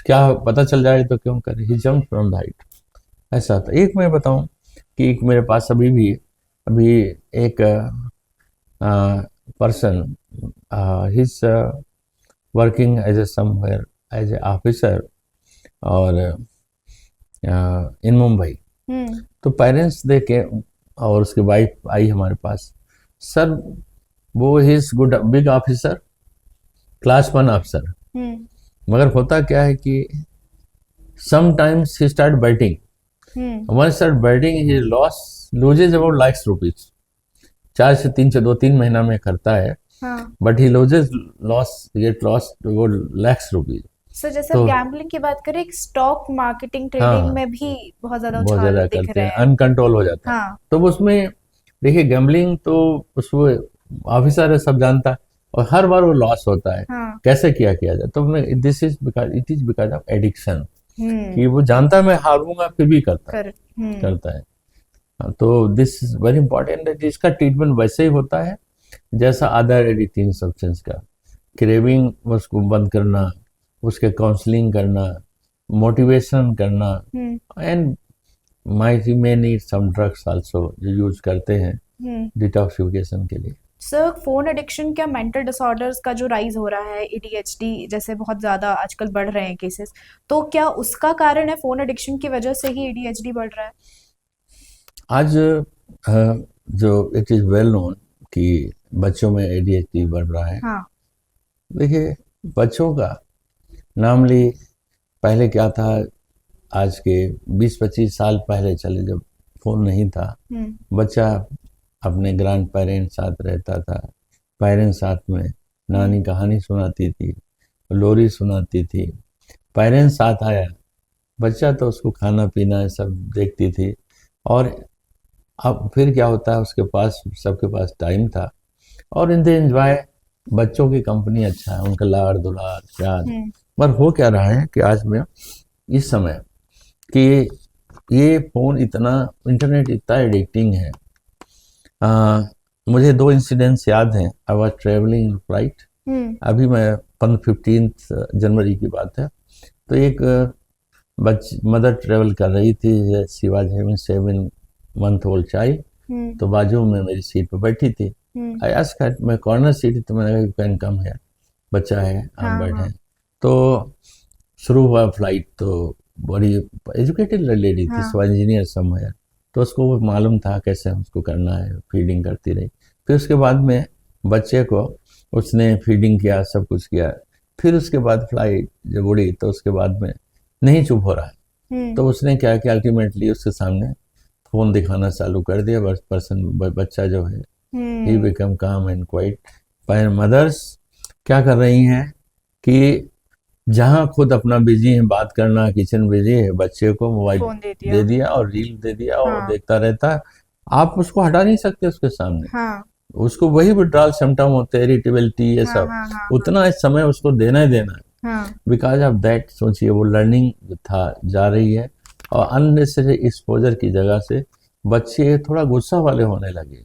क्या पता चल जाए तो क्यों करे, ही जंप फ्रॉम द हाइट। ऐसा था। एक मैं बताऊं कि एक मेरे पास अभी एक person, his working as a somewhere as a officer और इन मुंबई। तो पेरेंट्स देखे और उसकी वाइफ आई हमारे पास, सर वो his good big officer, class 1 officer, मगर होता क्या है कि sometimes he start batting, one start batting, he loses about lakhs rupees, 4 से 3 से 2-3 महीना में करता है, हाँ बट ही गेट लॉस्ट वो lakhs रुपीज। सर, जैसे तो आप गैम्बलिंग की बात करें, स्टॉक मार्केटिंग हाँ ट्रेडिंग में भी बहुत ज्यादा बहुत उछाल ज्यादा दिख करते रहे हैं, हैं। अनकंट्रोल हो जाता है। हाँ तो उसमें देखिए गैम्बलिंग तो उसको ऑफिसर है, सब जानता है, और हर बार वो लॉस होता है। हाँ कैसे किया जाए, तो this is because it is because of addiction, कि हम्म वो जानता है मैं हारूंगा फिर भी करता कर करता है। हाँ, तो दिस इज वेरी इंपॉर्टेंट है। इसका ट्रीटमेंट वैसे ही होता है जैसा अदर एडिक्टिंग सब्सटेंस का। क्रेविंग उसको बंद करना, उसके काउंसलिंग करना, मोटिवेशन करना, and might may need some drugs also जो यूज करते हैं डिटॉक्सिफिकेशन के लिए। सर, फोन एडिक्शन क्या मेंटल डिसऑर्डर्स का जो राइज हो रहा है, एडीएचडी जैसे बहुत ज्यादा आजकल बढ़ रहे हैं केसेस, तो क्या उसका कारण है फोन एडिक्शन की वजह से ही एडीएचडी बढ़ रहा है? आज जो इट इज़ वेल नोन कि बच्चों में एडीएचडी बढ़ रहा है। हाँ देखिए बच्चों का नॉर्मली पहले क्या था, आज के 20-25 साल पहले चले जब फ़ोन नहीं था, बच्चा अपने ग्रैंड पेरेंट्स साथ रहता था, पेरेंट्स साथ में, नानी कहानी सुनाती थी, लोरी सुनाती थी, पेरेंट्स साथ आया, बच्चा तो उसको खाना पीना सब देखती थी। और अब फिर क्या होता है, उसके पास सबके पास टाइम था और इन दे एंजॉय, बच्चों की कंपनी अच्छा है, उनका लाड़ दुलार प्यार। पर हो क्या रहा है कि आज में इस समय कि ये फ़ोन इतना, इंटरनेट इतना एडिक्टिंग है। मुझे 2 इंसिडेंट्स याद हैं। आई वॉज ट्रेवलिंग फ्लाइट, अभी मैं 15 जनवरी की बात है। तो एक मदर ट्रेवल कर रही थी, she was having 7 month old child, तो बाजू में मेरी सीट पर बैठी थी। आई आस्क्ड हर, मैं कॉर्नर सीट, तो मैंने कहा यू कैन कम हियर, बच्चा है आप बैठे। तो शुरू हुआ फ्लाइट, तो बड़ी एजुकेटेड लेडी थी, सो इंजीनियर समवेयर, तो उसको वो मालूम था कैसे उसको करना है, फीडिंग करती रही। फिर उसके बाद में बच्चे को उसने फीडिंग किया, सब कुछ किया। फिर उसके बाद फ्लाइट जब उड़ी तो उसके बाद में नहीं चुप हो रहा है, तो उसने क्या किया, अल्टीमेटली उसके सामने फ़ोन दिखाना चालू कर दिया। बच्चा जो है ही बिकम काम एंड क्वाइट। पर मदर्स क्या कर रही हैं कि जहाँ खुद अपना बिजी है, बात करना, किचन बिजी है, बच्चे को मोबाइल दे दिया और रील दे दिया और देखता रहता है। आप उसको हटा नहीं सकते उसके सामने। उसको वही विड्रॉल सिम्टम होते हैं, इरिटेबिलिटी, ये सब उतना इस समय उसको देना ही देना है। बिकॉज ऑफ दैट सोचिए वो लर्निंग था जा रही है, और अननेसेसरी एक्सपोजर की जगह से बच्चे थोड़ा गुस्सा वाले होने लगे,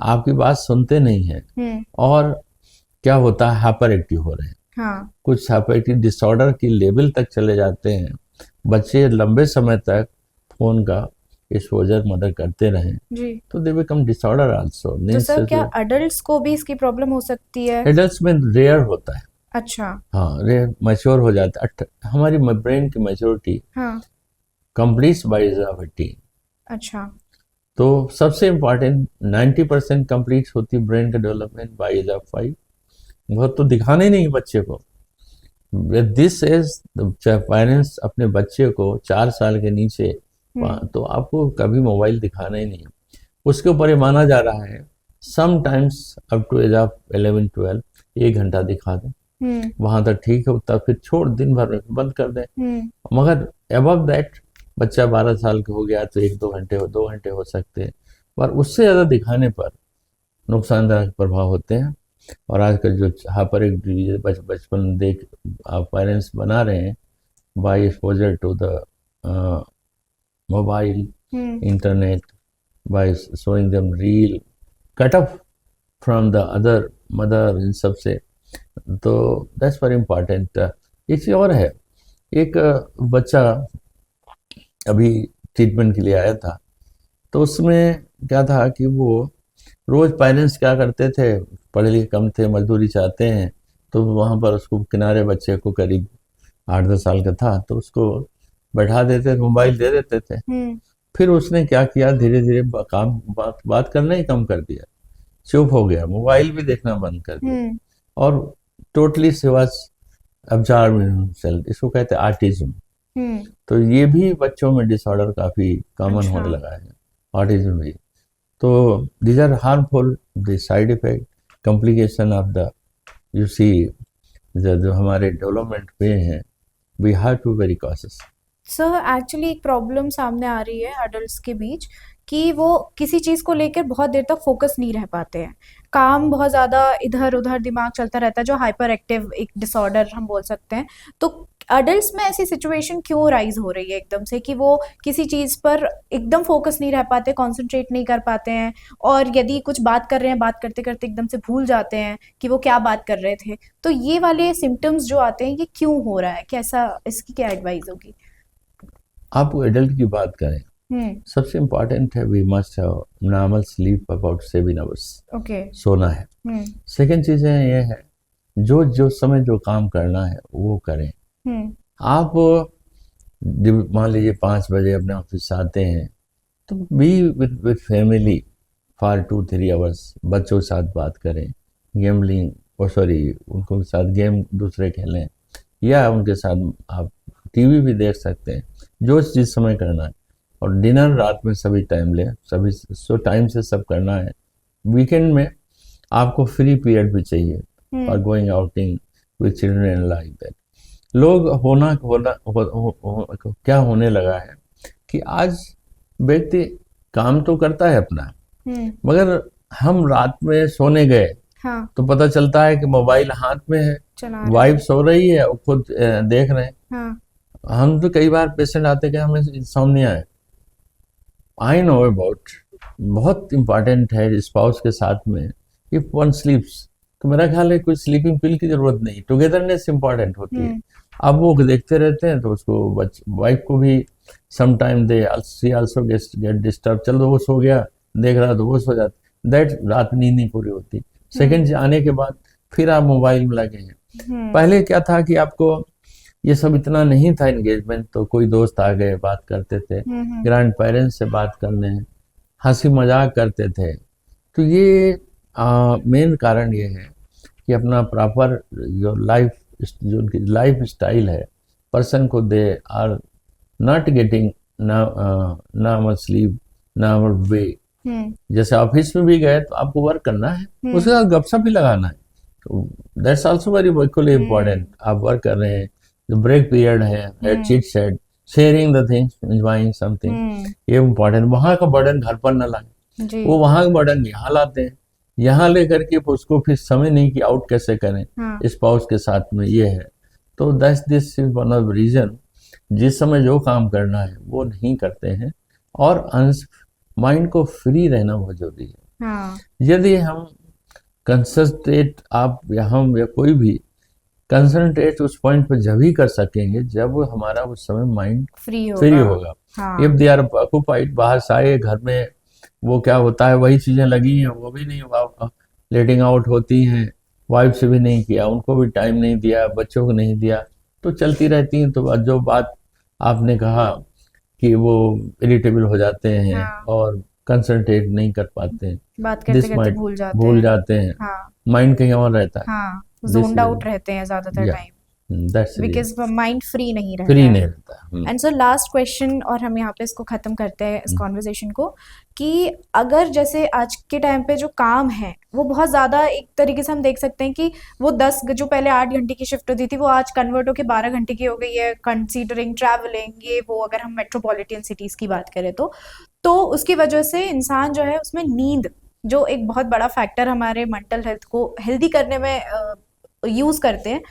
आपकी बात सुनते नहीं है, और क्या होता है, हाइपर एक्टिव हो रहे हैं। कुछ हाइपर एक्टिव डिसऑर्डर की लेवल तक चले जाते हैं। बच्चे लंबे समय तक फोन का एक्सपोजर मदर करते रहें जी, तो दे बिकम डिसऑर्डर आल्सो। तो सर क्या अडल्ट्स को भी इसकी प्रॉब्लम हो सकती है? एडल्ट्स में रेयर होता है। अच्छा। हाँ, रेयर, मैच्योर हो जाता है। हमारी ब्रेन की maturity completes by age of 18। अच्छा। तो सबसे इम्पोर्टेंट 90% कंप्लीट होती है ब्रेन का डेवलपमेंट बाय एज ऑफ 5। बहुत तो दिखाने नहीं बच्चे को। दिस इज पेरेंट्स अपने बच्चे को 4 साल के नीचे तो आपको कभी मोबाइल दिखाना ही नहीं। उसके ऊपर ये माना जा रहा है sometimes up to age of 11-12 1 घंटा दिखा दें, वहां तक ठीक है, उतना फिर छोड़, दिन भर बंद कर दें। मगर अबव दैट बच्चा 12 साल का हो गया तो 2 घंटे हो सकते हैं, पर उससे ज़्यादा दिखाने पर नुकसानदायक प्रभाव होते हैं। और आजकल जो हाइपर एक्टिव बचपन देख पेरेंट्स बना रहे हैं by exposure to the mobile, internet, by showing them reel, cut off from the other mother, इन सब से, तो दैट्स वेरी इम्पॉर्टेंट। एक चीज़ और है, एक बच्चा अभी ट्रीटमेंट के लिए आया था, तो उसमें क्या था कि वो रोज़ पेरेंट्स क्या करते थे, पढ़े लिखे कम थे, मजदूरी चाहते हैं, तो वहाँ पर उसको किनारे बच्चे को करीब 8-10 साल का था, तो उसको बैठा देते थे, मोबाइल दे देते थे। फिर उसने क्या किया, धीरे धीरे बात करना ही कम कर दिया, चुप हो गया, मोबाइल भी देखना बंद कर दिया, और टोटली सिवाज अब्जॉर्ब, इसको कहते हैं ऑटिज्म। तो ये भी बच्चों में डिसऑर्डर काफ़ी कॉमन होने लगा है, ऑटिज्म भी। तो these are harmful, the side effect, complication of the, you see, जो हमारे डेवलपमेंट पे हैं, we have to be very cautious. Sir actually एक प्रॉब्लम सामने आ रही है अडल्ट्स के बीच कि वो किसी चीज़ को लेकर बहुत देर तक फोकस नहीं रह पाते हैं। काम बहुत ज़्यादा इधर उधर दिमाग चलता रहता है, जो हाइपर एक्टिव एक डिसऑर्डर हम बोल सकते हैं। तो अडल्ट्स में ऐसी सिचुएशन क्यों राइज हो रही है एकदम से कि वो किसी चीज़ पर एकदम फोकस नहीं रह पाते, कॉन्सेंट्रेट नहीं कर पाते हैं, और यदि कुछ बात कर रहे हैं, बात करते करते एकदम से भूल जाते हैं कि वो क्या बात कर रहे थे। तो ये वाले सिम्टम्स जो आते हैं, ये क्यों हो रहा है, कैसा, इसकी क्या एडवाइस होगी? आप एडल्ट की बात करें, सबसे इम्पोर्टेंट है we must have normal sleep about 7 hours. Okay. सोना है। सेकंड चीज़ है ये है, जो जो समय जो काम करना है वो करें। आप मान लीजिए 5 बजे अपने ऑफिस से आते हैं, तो be with family for 2-3 hours, बच्चों के साथ बात करें, गेमलिंग उनके साथ गेम दूसरे खेलें, या उनके साथ आप टीवी भी देख सकते हैं, जो जिस समय करना है। और डिनर रात में सभी टाइम लें, सभी टाइम से सब करना है। वीकेंड में आपको फ्री पीरियड भी चाहिए for going outing with children like that. लोग क्या होने लगा है कि आज व्यक्ति काम तो करता है अपना, मगर हम रात में सोने गए, हाँ। तो पता चलता है कि मोबाइल हाथ में है, वाइफ सो रही है और खुद देख रहे हैं। हाँ। हम तो कई बार पेशेंट आते कि हमें इंसोम्निया है। आई नो अबाउट, बहुत इम्पॉर्टेंट है स्पाउस के साथ में, इफ वन स्लीप्स, तो मेरा ख्याल है कोई स्लीपिंग पिल की जरूरत नहीं, टुगेदरनेस इम्पॉर्टेंट होती है। अब वो देखते रहते हैं तो उसको वाइफ को भी सम टाइम दे आल्सो गेट डिस्टर्ब, चलो वो सो गया, देख रहा तो वो सो जाता, दैट रात नींद नहीं पूरी होती। सेकंड आने के बाद फिर आप मोबाइल में लगे हैं। पहले क्या था कि आपको ये सब इतना नहीं था एंगेजमेंट, तो कोई दोस्त आ गए, बात करते थे, ग्रैंड पेरेंट्स से बात करने, हंसी मजाक करते थे। तो ये मेन कारण ये है कि अपना प्रॉपर जो उनकी लाइफ स्टाइल है, पर्सन को they are not getting normal sleep, normal way. जैसे ऑफिस में भी गए तो आपको वर्क करना है, उसके साथ गपशप भी लगाना है, तो that's also very equally important. आप वर्क कर रहे हैं, जो ब्रेक पीरियड है, chit chat, sharing the things, enjoying something, ये इम्पोर्टेंट। वहाँ का बर्डन घर पर न लाए, वो वहाँ का बर्डन यहाँ लाते हैं, यहाँ लेकर के उसको फिर समय नहीं कि आउट कैसे करें स्पाउस के साथ में, ये है। तो this is one of reason, जिस समय जो काम करना है वो नहीं करते हैं, और माइंड को फ्री रहना बहुत जरूरी है। यदि हम कंसंट्रेट, आप या हम या कोई भी कंसंट्रेट उस पॉइंट पर जब ही कर सकेंगे जब हमारा उस समय माइंड फ्री होगा। इफ दे आर ऑक्युपाइड, बाहर से आए, घर में वो क्या होता है, वही चीजें लगी हैं, वो भी नहीं, लेटिंग आउट होती हैं, वाइफ से भी नहीं किया, उनको भी टाइम नहीं दिया, बच्चों को नहीं दिया, तो चलती रहती हैं। तो जो बात आपने कहा कि वो इरिटेबल हो जाते हैं और कंसंट्रेट नहीं कर पाते हैं, बात करते करते भूल जाते हैं, माइंड कहीं और रहता है, zoned out रहते हैं ज्यादातर टाइम, बिकॉज माइंड फ्री नहीं रहता। एंड सर लास्ट क्वेश्चन, और हम यहाँ पे इसको खत्म करते हैं इस कॉन्वर्सेशन को, कि अगर जैसे आज के टाइम पे जो काम है वो बहुत ज़्यादा, एक तरीके से हम देख सकते हैं कि वो 10 जो पहले 8 घंटे की शिफ्ट होती थी वो आज कन्वर्ट होकर 12 घंटे की हो गई है, कंसीडरिंग ट्रैवलिंग, ये वो, अगर हम मेट्रोपॉलिटन सिटीज़ की बात करें तो उसकी वजह से इंसान जो है उसमें नींद, जो एक बहुत बड़ा फैक्टर हमारे मेंटल हेल्थ को हेल्दी करने में यूज़ करते हैं,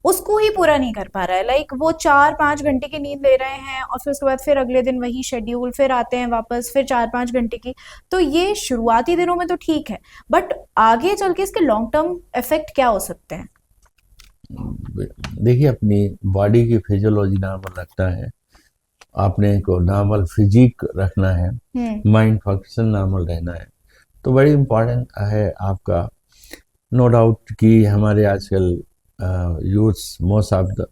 उसको ही पूरा नहीं कर पा रहा है। लाइक वो 4-5 घंटे की नींद ले रहे हैं और फिर उसके बाद फिर अगले दिन वही शेड्यूल, फिर आते हैं वापस फिर 4-5 घंटे की। तो ये शुरुआती दिनों में तो ठीक है, बट आगे चल के इसके लॉन्ग टर्म इफेक्ट क्या हो सकते हैं? देखिए, अपनी बॉडी की फिजियोलॉजी नॉर्मल रखना है, आपने को नॉर्मल फिजिक रखना है, माइंड फंक्शन नॉर्मल रहना है, तो बड़ी इम्पोर्टेंट है आपका। नो डाउट कि हमारे आजकल यूथ्स मोस्ट ऑफ द,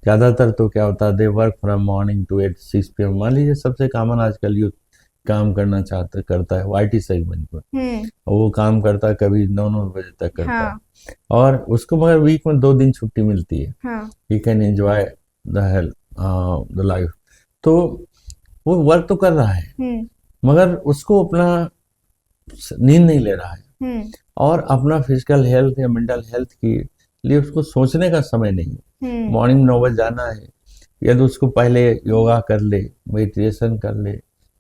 ज़्यादातर तो क्या होता है, they work from morning to 8-6 PM। मान लीजिए सबसे कॉमन आजकल यूथ काम करना करता है IT सेगमेंट में, और वो काम करता है कभी 9-9 बजे तक करता है, और उसको मगर वीक में 2 दिन छुट्टी मिलती है, he can enjoy the life. तो वो वर्क तो कर रहा है, मगर उसको अपना नींद नहीं ले रहा है हम्म और अपना फिजिकल हेल्थ या मेंटल हेल्थ के लिए उसको सोचने का समय नहीं है। हम्म मॉर्निंग 9 बजे जाना है, यदि उसको पहले योगा कर ले, मेडिटेशन कर ले,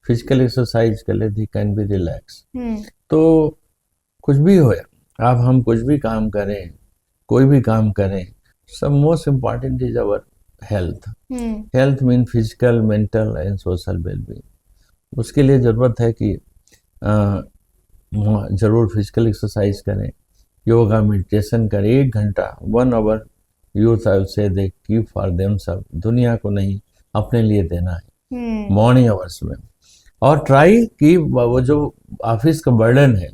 फिजिकल एक्सरसाइज कर ले, दी कैन बी रिलैक्स। हम्म तो कुछ भी हो, आप हम कुछ भी काम करें, कोई भी काम करें, सब most important is our health. Hmm health mean physical, mental and social wellbeing. उसके लिए ज़रूरत है कि ज़रूर फिजिकल एक्सरसाइज करें, योगा मेडिटेशन करें, 1 घंटा 1 आवर यूथ आई से दे कीप फॉर देम सब, दुनिया को नहीं अपने लिए देना है मॉर्निंग आवर्स में। और ट्राई कि वो जो ऑफिस का बर्डन है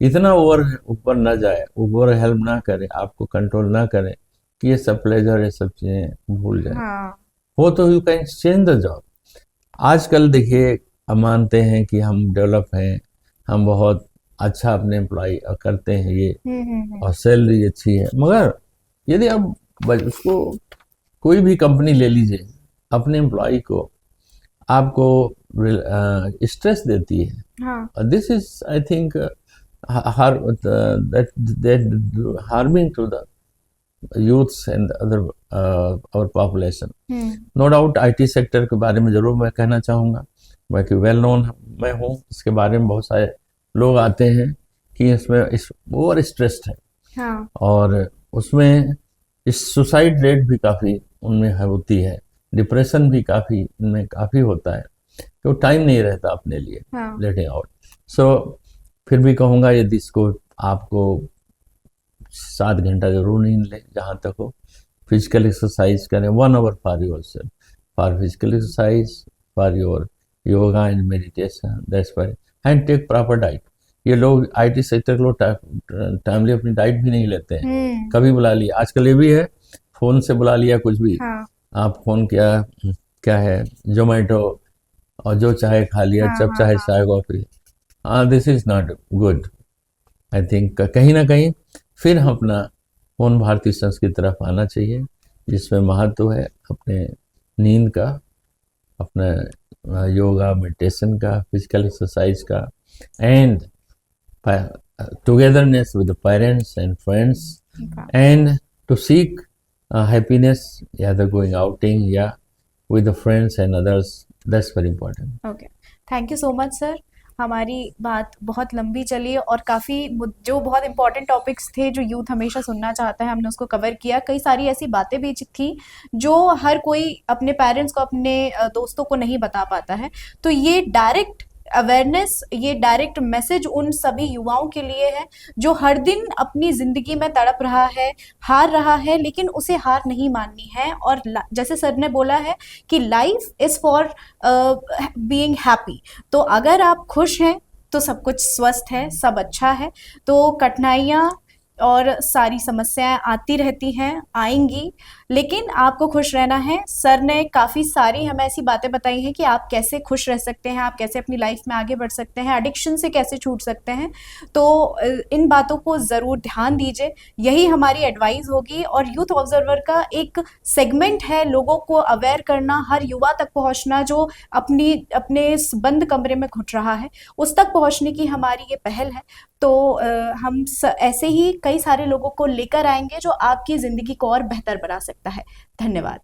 इतना ऊपर ना जाए, ओवर हेल्प ना करे, आपको कंट्रोल ना करे कि ये सब प्लेजर, ये सब चीज़ें भूल जाए। हाँ हो तो you can change the job. आजकल देखिए, हम मानते हैं कि हम डेवलप हैं, हम बहुत अच्छा अपने एम्प्लॉय करते हैं ये, और सैलरी अच्छी है, मगर यदि आप उसको कोई भी कंपनी ले लीजिए, अपने एम्प्लॉय को आपको स्ट्रेस देती है। हाँ this is I think harming to the youths and other our population. No doubt IT sector के बारे में ज़रूर मैं कहना चाहूँगा, बाकी वेल नोन मैं हूँ, इसके बारे में बहुत सारे लोग आते हैं कि इसमें ओवर स्ट्रेस्ड है, हाँ और उसमें इस सुसाइड रेट भी काफ़ी उनमें होती है, डिप्रेशन भी काफ़ी उनमें काफ़ी होता है, तो टाइम नहीं रहता अपने लिए हाँ लेटिंग आउट। सो फिर भी कहूँगा, यदि इसको आपको 7 घंटा जरूर नींद लें जहाँ तक हो, फिजिकल एक्सरसाइज करें 1 hour for your self, for physical exercise, for your yoga and meditation, that's why, and take proper diet. ये लोग आईटी सेक्टर के लोग टाइमली अपनी डाइट भी नहीं लेते हैं, कभी बुला लिया, आजकल ये भी है फ़ोन से बुला लिया कुछ भी, हाँ आप फ़ोन क्या है जोमेटो, और जो चाहे खा लिया, हाँ जब हाँ चाहे हाँ चाय coffee. This is not good. I think कहीं ना कहीं फिर हम अपना पूर्ण भारतीय संस्कृति की तरफ आना चाहिए, जिसमें महत्व है अपने नींद का, अपना योगा मेडिटेशन का, फिजिकल एक्सरसाइज का, and togetherness with the parents and friends, हाँ and to seek happiness, either going outing, yeah, with the friends and others. That's very important. Okay, thank you so much sir. हमारी बात बहुत लंबी चली और काफ़ी जो बहुत इंपॉर्टेंट टॉपिक्स थे जो यूथ हमेशा सुनना चाहता है, हमने उसको कवर किया। कई सारी ऐसी बातें भी थी जो हर कोई अपने पेरेंट्स को, अपने दोस्तों को नहीं बता पाता है। तो ये डायरेक्ट अवेयरनेस, ये डायरेक्ट मैसेज उन सभी युवाओं के लिए है जो हर दिन अपनी ज़िंदगी में तड़प रहा है, हार रहा है, लेकिन उसे हार नहीं माननी है। और जैसे सर ने बोला है कि life is for being happy. तो अगर आप खुश हैं तो सब कुछ स्वस्थ है, सब अच्छा है। तो कठिनाइयाँ और सारी समस्याएं आती रहती हैं, आएंगी, लेकिन आपको खुश रहना है। सर ने काफ़ी सारी हमें ऐसी बातें बताई हैं कि आप कैसे खुश रह सकते हैं, आप कैसे अपनी लाइफ में आगे बढ़ सकते हैं, एडिक्शन से कैसे छूट सकते हैं। तो इन बातों को ज़रूर ध्यान दीजिए, यही हमारी एडवाइस होगी। और यूथ ऑब्जर्वर का एक सेगमेंट है लोगों को अवेयर करना, हर युवा तक पहुंचना जो अपने इस बंद कमरे में घुट रहा है, उस तक पहुंचने की हमारी ये पहल है। तो हम ऐसे ही कई सारे लोगों को लेकर आएंगे जो आपकी ज़िंदगी को और बेहतर बना सकता है। धन्यवाद।